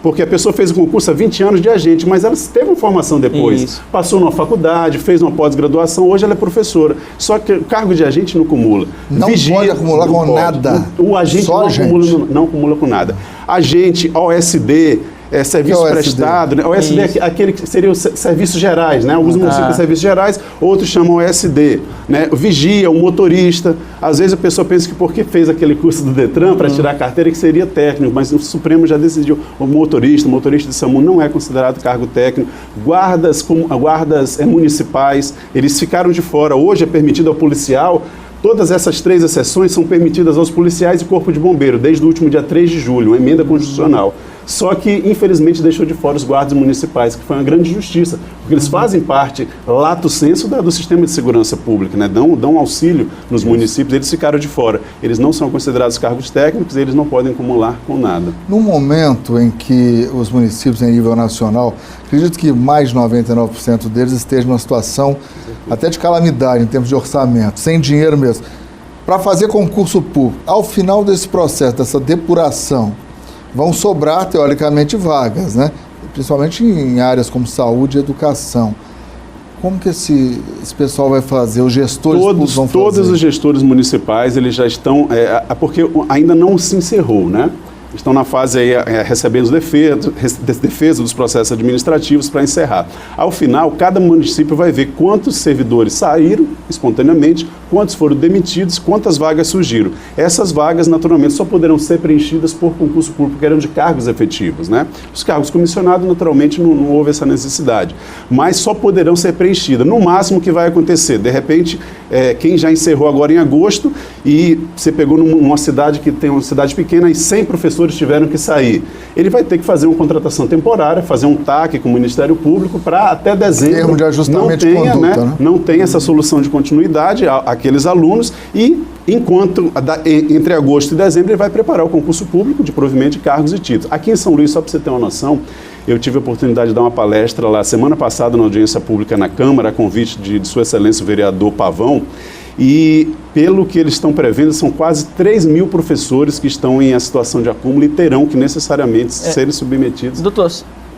Porque a pessoa fez o concurso há 20 anos de agente, mas ela teve uma formação depois. Isso. Passou numa faculdade, fez uma pós-graduação, hoje ela é professora. Só que o cargo de agente não acumula. Não pode acumular com nada. O agente não acumula com nada. Agente, OSD, serviço prestado, né? OSD é aquele que seria os serviços gerais, né? Alguns municípios têm serviços gerais, outros chamam OSD, né? O vigia, o motorista. Às vezes a pessoa pensa que porque fez aquele curso do Detran para tirar a carteira que seria técnico, mas o Supremo já decidiu, o motorista de SAMU não é considerado cargo técnico. Guardas municipais, eles ficaram de fora. Hoje é permitido ao policial. Todas essas 3 exceções são permitidas aos policiais e corpo de bombeiro, desde o último dia 3 de julho, uma emenda constitucional. Só que, infelizmente, deixou de fora os guardas municipais, que foi uma grande injustiça, porque eles fazem parte, lato sensu, do sistema de segurança pública, né? Dão auxílio nos municípios, eles ficaram de fora. Eles não são considerados cargos técnicos, eles não podem acumular com nada. No momento em que os municípios, em nível nacional, acredito que mais de 99% deles estejam numa situação até de calamidade em termos de orçamento, sem dinheiro mesmo, para fazer concurso público, ao final desse processo, dessa depuração, vão sobrar, teoricamente, vagas, né? Principalmente em áreas como saúde e educação. Como que esse pessoal vai fazer? Os gestores públicos vão fazer? Todos os gestores municipais, eles já estão... porque ainda não se encerrou, né? Estão na fase aí, recebendo defesa dos processos administrativos para encerrar. Ao final, cada município vai ver quantos servidores saíram espontaneamente, quantos foram demitidos, quantas vagas surgiram. Essas vagas, naturalmente, só poderão ser preenchidas por concurso público, porque eram de cargos efetivos, né? Os cargos comissionados, naturalmente, não houve essa necessidade. Mas só poderão ser preenchidas. No máximo, o que vai acontecer? De repente, quem já encerrou agora em agosto e você pegou numa cidade que tem uma cidade pequena e 100 professores tiveram que sair. Ele vai ter que fazer uma contratação temporária, fazer um TAC com o Ministério Público para até dezembro termo de ajustamento de conduta, né? Não tem essa solução de continuidade àqueles alunos e entre agosto e dezembro ele vai preparar o concurso público de provimento de cargos e títulos. Aqui em São Luís, só para você ter uma noção, eu tive a oportunidade de dar uma palestra lá semana passada na audiência pública na Câmara, a convite de Sua Excelência o vereador Pavão, e pelo que eles estão prevendo, são quase 3 mil professores que estão em situação de acúmulo e terão que necessariamente serem submetidos. Doutor,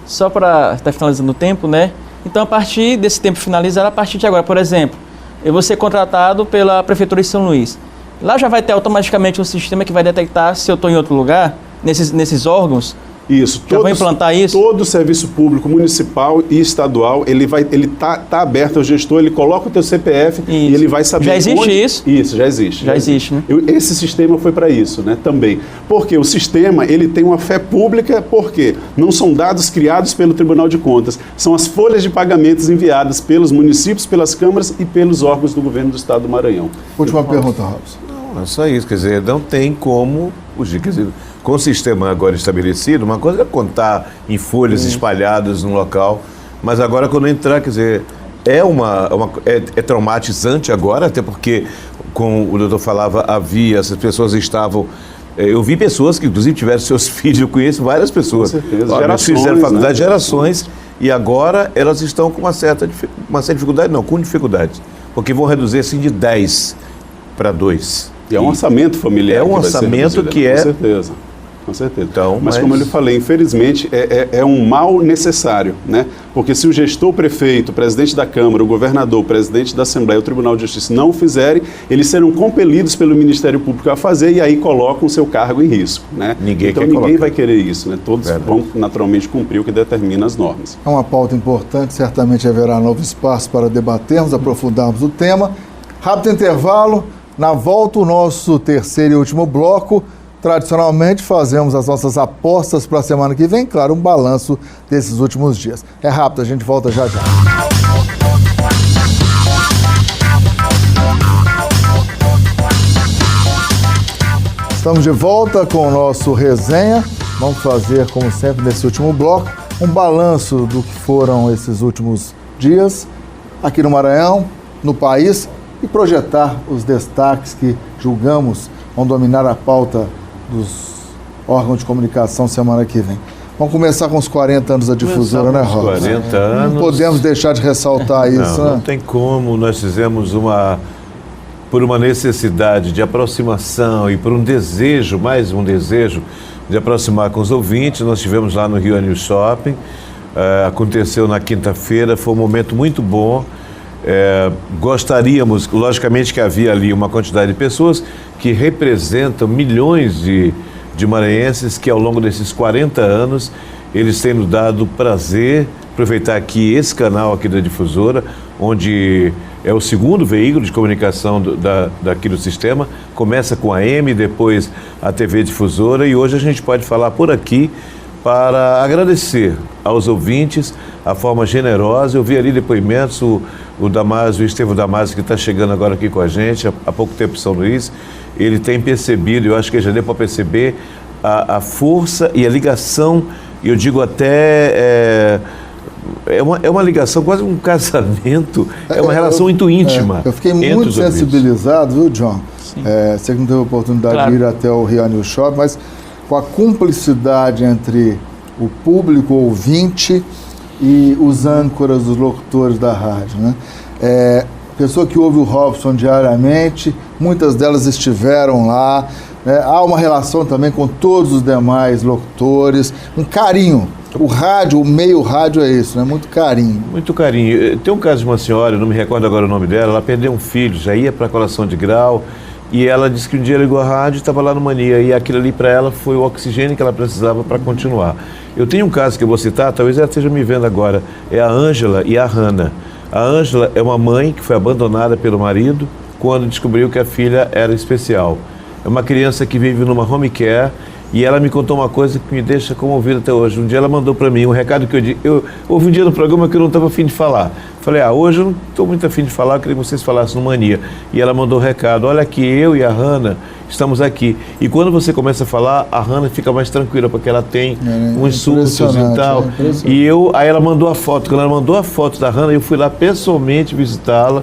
só para estar finalizando o tempo, né? Então, a partir desse tempo finalizado, a partir de agora, por exemplo, eu vou ser contratado pela Prefeitura de São Luís. Lá já vai ter automaticamente um sistema que vai detectar se eu estou em outro lugar, nesses órgãos. Isso. Já vão implantar isso? Todo o serviço público municipal e estadual, ele tá aberto ao gestor, ele coloca o teu CPF e ele vai saber. Já existe isso? Isso, já existe. Já existe, né? Esse sistema foi para isso, né? Também. Porque o sistema, ele tem uma fé pública, porque não são dados criados pelo Tribunal de Contas, são as folhas de pagamentos enviadas pelos municípios, pelas câmaras e pelos órgãos do governo do Estado do Maranhão. Última pergunta, Robson. Não, é só isso, quer dizer, não tem como fugir, quer dizer, com o sistema agora estabelecido, uma coisa é contar em folhas espalhadas no local, mas agora quando entrar, quer dizer, é traumatizante agora, até porque, como o doutor falava, essas pessoas estavam... Eu vi pessoas que, inclusive, tiveram seus filhos, eu conheço várias pessoas. Com certeza. Gerações, fizeram faculdade, né? Gerações, e agora elas estão com uma certa dificuldade, com dificuldades, porque vão reduzir assim de 10 para 2. E é um orçamento familiar. É um orçamento que é... Com certeza. Com certeza. Então, mas como eu lhe falei, infelizmente, é um mal necessário, né? Porque se o gestor, o prefeito, o presidente da Câmara, o governador, o presidente da Assembleia, o Tribunal de Justiça não fizerem, eles serão compelidos pelo Ministério Público a fazer e aí colocam o seu cargo em risco, né? Então ninguém vai querer isso, né? Todos vão naturalmente cumprir o que determina as normas. É uma pauta importante, certamente haverá novo espaço para debatermos, aprofundarmos o tema. Rápido intervalo, na volta o nosso terceiro e último bloco. Tradicionalmente, fazemos as nossas apostas para a semana que vem, claro, um balanço desses últimos dias. É rápido, a gente volta já já. Estamos de volta com o nosso resenha. Vamos fazer, como sempre, nesse último bloco, um balanço do que foram esses últimos dias aqui no Maranhão, no país, e projetar os destaques que julgamos vão dominar a pauta dos órgãos de comunicação semana que vem. Vamos começar com os 40 anos da difusora, né, Robson? 40 anos. Não podemos deixar de ressaltar isso, não, né? Não tem como. Nós fizemos por uma necessidade de aproximação e por um desejo, mais um desejo, de aproximar com os ouvintes. Nós estivemos lá no Rio Anil Shopping, aconteceu na quinta-feira, foi um momento muito bom. Gostaríamos, logicamente que havia ali uma quantidade de pessoas que representam milhões de maranhenses que ao longo desses 40 anos eles têm nos dado prazer, aproveitar aqui esse canal aqui da Difusora, onde é o segundo veículo de comunicação daqui do sistema, começa com a AM, depois a TV Difusora, e hoje a gente pode falar por aqui para agradecer aos ouvintes a forma generosa. Eu vi ali depoimentos, o Damásio, o Estevão Damásio, que está chegando agora aqui com a gente, há pouco tempo em São Luís, ele tem percebido, eu acho que já deu para perceber, a força e a ligação, eu digo até, é uma ligação, quase um casamento, é uma relação muito íntima. Eu fiquei muito sensibilizado, viu, John? Você que não teve a oportunidade de ir até o Rio Anil Shopping, mas com a cumplicidade entre o público ouvinte e os âncoras, os locutores da rádio, né? Pessoa que ouve o Robson diariamente, muitas delas estiveram lá, né? Há uma relação também com todos os demais locutores, um carinho. O rádio, o meio rádio é isso, né? Muito carinho. Muito carinho. Tem um caso de uma senhora, eu não me recordo agora o nome dela, ela perdeu um filho, já ia para a colação de grau, e ela disse que um dia ligou a rádio e estava lá no Mania, e aquilo ali para ela foi o oxigênio que ela precisava para continuar. Eu tenho um caso que eu vou citar, talvez ela esteja me vendo agora, é a Ângela e a Hannah. A Ângela é uma mãe que foi abandonada pelo marido quando descobriu que a filha era especial. É uma criança que vive numa home care, e ela me contou uma coisa que me deixa comovido até hoje. Um dia ela mandou para mim um recado que eu ouvi um dia no programa que eu não estava afim de falar. Falei, hoje eu não estou muito afim de falar, eu queria que vocês falassem no Mania. E ela mandou um recado, olha aqui, eu e a Hannah estamos aqui. E quando você começa a falar, a Hannah fica mais tranquila, porque ela tem uns surtos e tal. Aí ela mandou a foto. Quando ela mandou a foto da Hannah, eu fui lá pessoalmente visitá-la.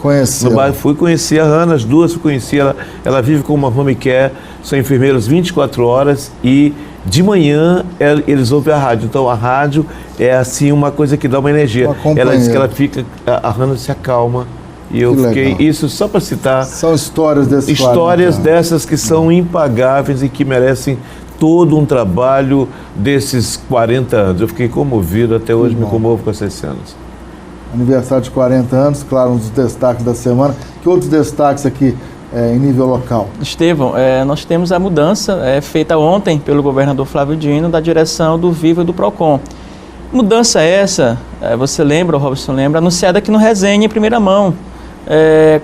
Fui conhecer a Hannah, as duas fui conhecer. Ela vive com uma home care, são enfermeiras 24 horas e de manhã eles ouvem a rádio. Então a rádio é assim uma coisa que dá uma energia. Ela diz que ela fica, a Hannah se acalma. E eu fiquei, isso só para citar. São histórias dessas que são impagáveis e que merecem todo um trabalho desses 40 anos. Eu fiquei comovido, até hoje me comovo com essas cenas. Aniversário de 40 anos, claro, um dos destaques da semana. Que outros destaques aqui em nível local? Estevão, nós temos a mudança feita ontem pelo governador Flávio Dino da direção do Viva e do PROCON. Mudança essa, você lembra, o Robson lembra, anunciada aqui no Resenha em primeira mão,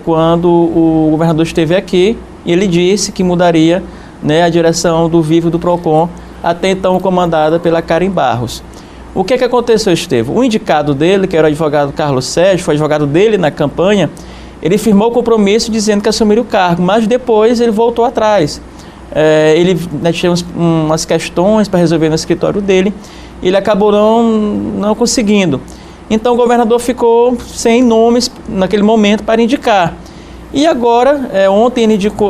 quando o governador esteve aqui, e ele disse que mudaria, né, a direção do Viva e do PROCON, até então comandada pela Karen Barros. O que aconteceu, Estevão? O indicado dele, que era o advogado Carlos Sérgio, foi advogado dele na campanha, ele firmou o compromisso dizendo que assumiria o cargo, mas depois ele voltou atrás. Nós tivemos umas questões para resolver no escritório dele, e ele acabou não conseguindo. Então o governador ficou sem nomes naquele momento para indicar. E agora, ontem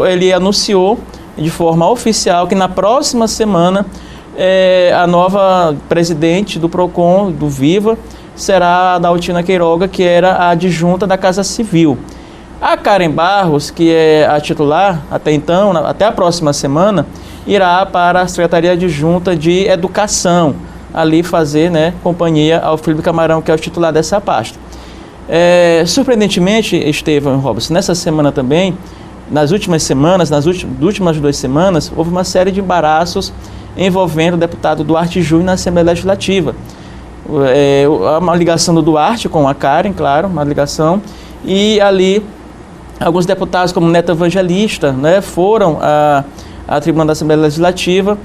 ele anunciou de forma oficial que na próxima semana a nova presidente do PROCON, do Viva, será a Daltina Queiroga, que era a adjunta da Casa Civil. A Karen Barros, que é a titular até então, até a próxima semana, irá para a Secretaria Adjunta de Educação, ali fazer, né, companhia ao Felipe Camarão, que é o titular dessa pasta. Surpreendentemente, Estevão e Robson, nessa semana também, nas últimas 2 semanas, houve uma série de embaraços envolvendo o deputado Duarte Júnior na Assembleia Legislativa. Uma ligação do Duarte com a Karen, claro, uma ligação, e ali alguns deputados como Neto Evangelista, né, foram à tribuna da Assembleia Legislativa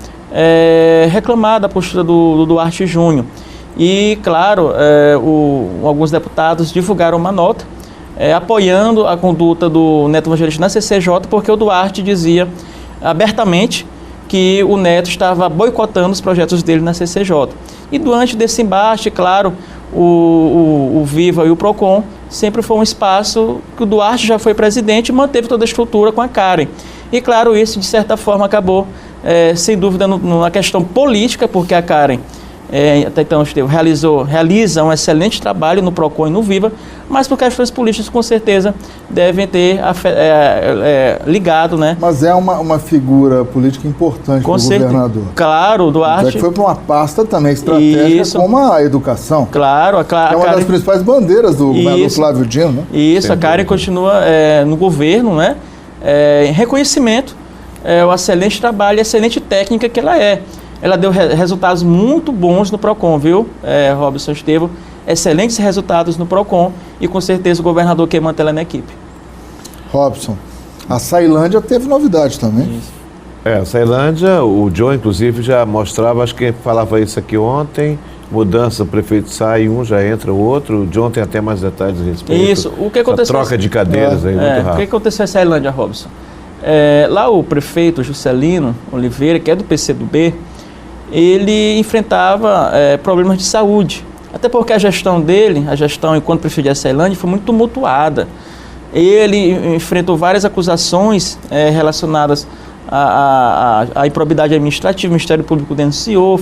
reclamar da postura do Duarte Júnior. E, claro, alguns deputados divulgaram uma nota apoiando a conduta do Neto Evangelista na CCJ, porque o Duarte dizia abertamente que o Neto estava boicotando os projetos dele na CCJ. E durante desse embate, claro, o Viva e o PROCON sempre foi um espaço que o Duarte já foi presidente e manteve toda a estrutura com a Karen. E, claro, isso, de certa forma, acabou, sem dúvida, na questão política, porque a Karen até então realiza um excelente trabalho no PROCON e no VIVA, mas por questões políticas, com certeza, devem ter ligado, né? Mas é uma figura política importante para o governador. Claro, o Duarte... Foi para uma pasta também estratégica como a educação. Claro, é uma das principais bandeiras do governador Flávio Dino, né? Isso, a Karen continua no governo, né? Em reconhecimento, o excelente trabalho e excelente técnica que ela é. Ela deu resultados muito bons no PROCON, viu, Robson Estevão? Excelentes resultados no PROCON e com certeza o governador quer manter ela na equipe. Robson, a Ceilândia teve novidade também. Isso. A Ceilândia, o John inclusive já mostrava, acho que falava isso aqui ontem, mudança, o prefeito sai um, já entra o outro, o John tem até mais detalhes a respeito. Isso, o que aconteceu... troca de cadeiras aí, muito rápido. O que aconteceu em Ceilândia, Robson? Lá o prefeito Juscelino Oliveira, que é do PCdoB, ele enfrentava problemas de saúde. Até porque a gestão dele, enquanto prefeito de Ceilândia, foi muito tumultuada. Ele enfrentou várias acusações relacionadas à improbidade administrativa, o Ministério Público denunciou,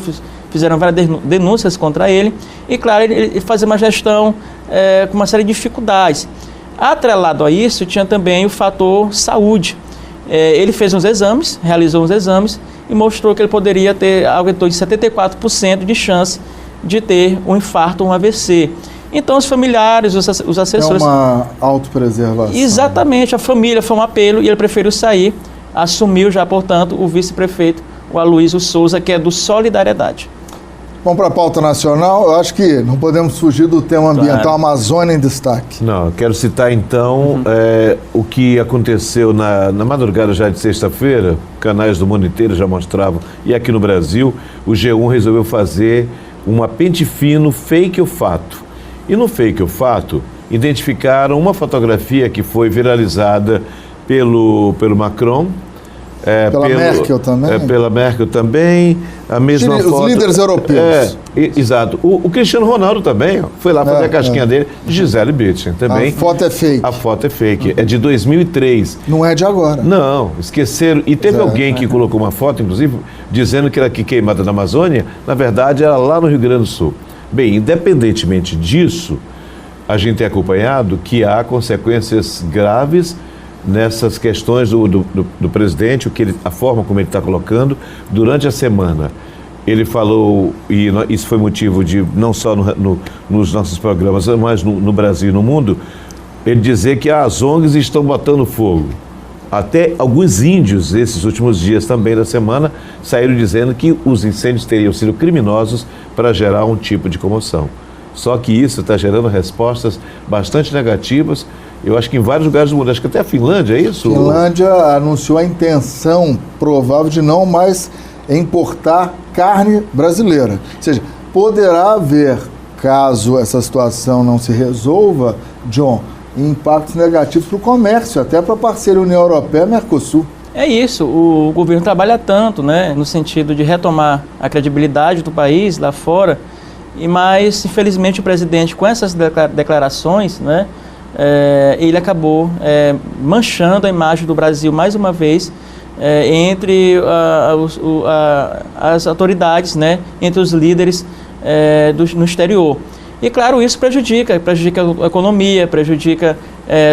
fizeram várias denúncias contra ele. E, claro, ele fazia uma gestão com uma série de dificuldades. Atrelado a isso, tinha também o fator saúde. Ele fez realizou uns exames, e mostrou que ele poderia ter algo em torno de 74% de chance de ter um infarto ou um AVC. Então, os familiares, os assessores... É uma autopreservação. Exatamente, a família foi um apelo e ele preferiu sair, assumiu já, portanto, o vice-prefeito, o Aloysio Souza, que é do Solidariedade. Vamos para a pauta nacional. Eu acho que não podemos fugir do tema ambiental, Amazônia em destaque. Não, eu quero citar então o que aconteceu na madrugada já de sexta-feira, canais do mundo inteiro já mostravam, e aqui no Brasil, o G1 resolveu fazer uma pente fino fake ou fato. E no fake ou fato, identificaram uma fotografia que foi viralizada pelo Macron, pela Merkel também. Pela Merkel também, a mesma foto. Os líderes europeus. Exato. O Cristiano Ronaldo também foi lá fazer a casquinha dele, Gisele Bündchen também. A foto é fake. A foto é fake, é de 2003. Não é de agora. Não, esqueceram. E teve alguém que colocou uma foto, inclusive, dizendo que era aqui queimada na Amazônia, na verdade era lá no Rio Grande do Sul. Bem, independentemente disso, a gente tem acompanhado que há consequências graves nessas questões do presidente, a forma como ele está colocando. Durante a semana, ele falou, e isso foi motivo de, não só nos nossos programas, mas no Brasil e no mundo, ele dizer que as ONGs estão botando fogo. Até alguns índios, esses últimos dias também da semana, saíram dizendo que os incêndios teriam sido criminosos para gerar um tipo de comoção. Só que isso está gerando respostas bastante negativas. Eu acho que em vários lugares do mundo, acho que até a Finlândia, é isso? A Finlândia anunciou a intenção provável de não mais importar carne brasileira. Ou seja, poderá haver, caso essa situação não se resolva, John, impactos negativos para o comércio, até para a parceria União Europeia-Mercosul. É isso, o governo trabalha tanto, né, no sentido de retomar a credibilidade do país lá fora, mas infelizmente o presidente, com essas declarações, né, ele acabou manchando a imagem do Brasil mais uma vez entre as autoridades, né, entre os líderes no exterior. E claro, isso prejudica a economia, prejudica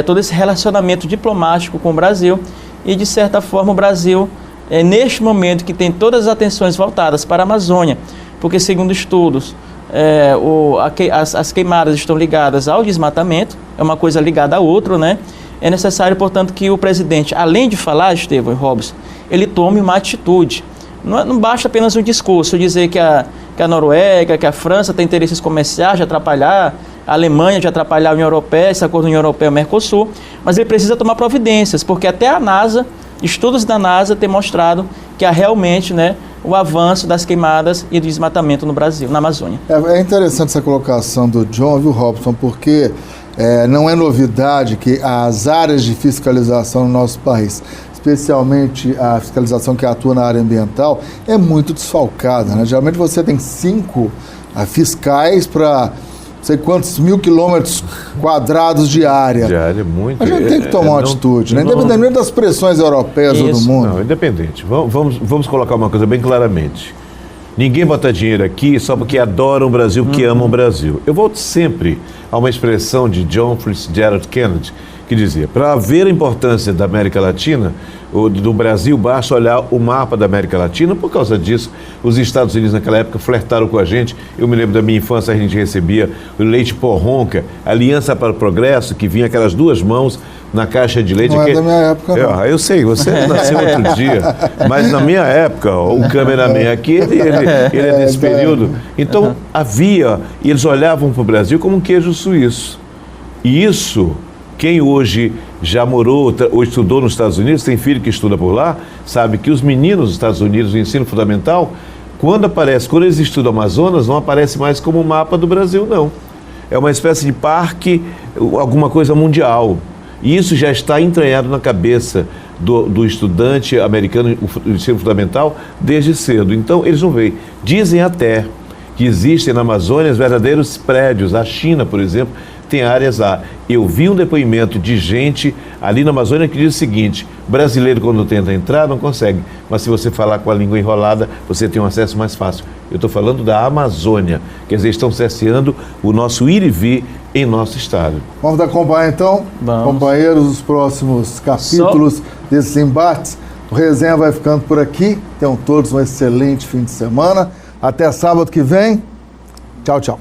todo esse relacionamento diplomático com o Brasil e, de certa forma, o Brasil, neste momento que tem todas as atenções voltadas para a Amazônia, porque, segundo estudos, as queimadas estão ligadas ao desmatamento, é uma coisa ligada à outra, né? É necessário, portanto, que o presidente, além de falar, Estevão e Robson, ele tome uma atitude. Não basta apenas um discurso, dizer que a Noruega, que a França tem interesses comerciais de atrapalhar, a Alemanha de atrapalhar a União Europeia, esse acordo União Europeia-Mercosul, mas ele precisa tomar providências, porque até a NASA, estudos da NASA têm mostrado que há realmente, né, o avanço das queimadas e do desmatamento no Brasil, na Amazônia. É interessante essa colocação do John, viu, Robson, porque não é novidade que as áreas de fiscalização no nosso país, especialmente a fiscalização que atua na área ambiental, é muito desfalcada, né? Geralmente você tem 5 fiscais para não sei quantos 1000 quilômetros quadrados de área. Muito. A gente tem que tomar uma atitude, né? Independente das pressões europeias ou do mundo. Não, independente. Vamos colocar uma coisa bem claramente. Ninguém bota dinheiro aqui só porque adoram o Brasil, que amam o Brasil. Eu volto sempre a uma expressão de John Fitzgerald Kennedy, que dizia, para ver a importância da América Latina, do Brasil, basta olhar o mapa da América Latina. Por causa disso, os Estados Unidos naquela época flertaram com a gente. Eu me lembro da minha infância, a gente recebia o leite porronca, Aliança para o Progresso, que vinha aquelas duas mãos na caixa de leite. Não é da minha época, não. Eu sei, você nasceu outro dia, mas na minha época, o cameraman aqui, ele é desse período. Então, havia, e eles olhavam para o Brasil como um queijo suíço. E isso, quem hoje já morou ou estudou nos Estados Unidos, tem filho que estuda por lá, sabe que os meninos dos Estados Unidos, o ensino fundamental, quando eles estudam Amazonas, não aparece mais como mapa do Brasil, não. É uma espécie de parque, alguma coisa mundial. E isso já está entranhado na cabeça do estudante americano, o ensino fundamental, desde cedo. Então, eles não veem. Dizem até que existem na Amazônia verdadeiros prédios. A China, por exemplo, tem áreas lá. Eu vi um depoimento de gente ali na Amazônia que diz o seguinte: brasileiro, quando tenta entrar, não consegue. Mas se você falar com a língua enrolada, você tem um acesso mais fácil. Eu estou falando da Amazônia. Quer dizer, estão cerceando o nosso ir e vir em nosso estado. Vamos acompanhar então, companheiros, os próximos capítulos desses embates. O Resenha vai ficando por aqui. Tenham todos um excelente fim de semana. Até sábado que vem. Tchau, tchau.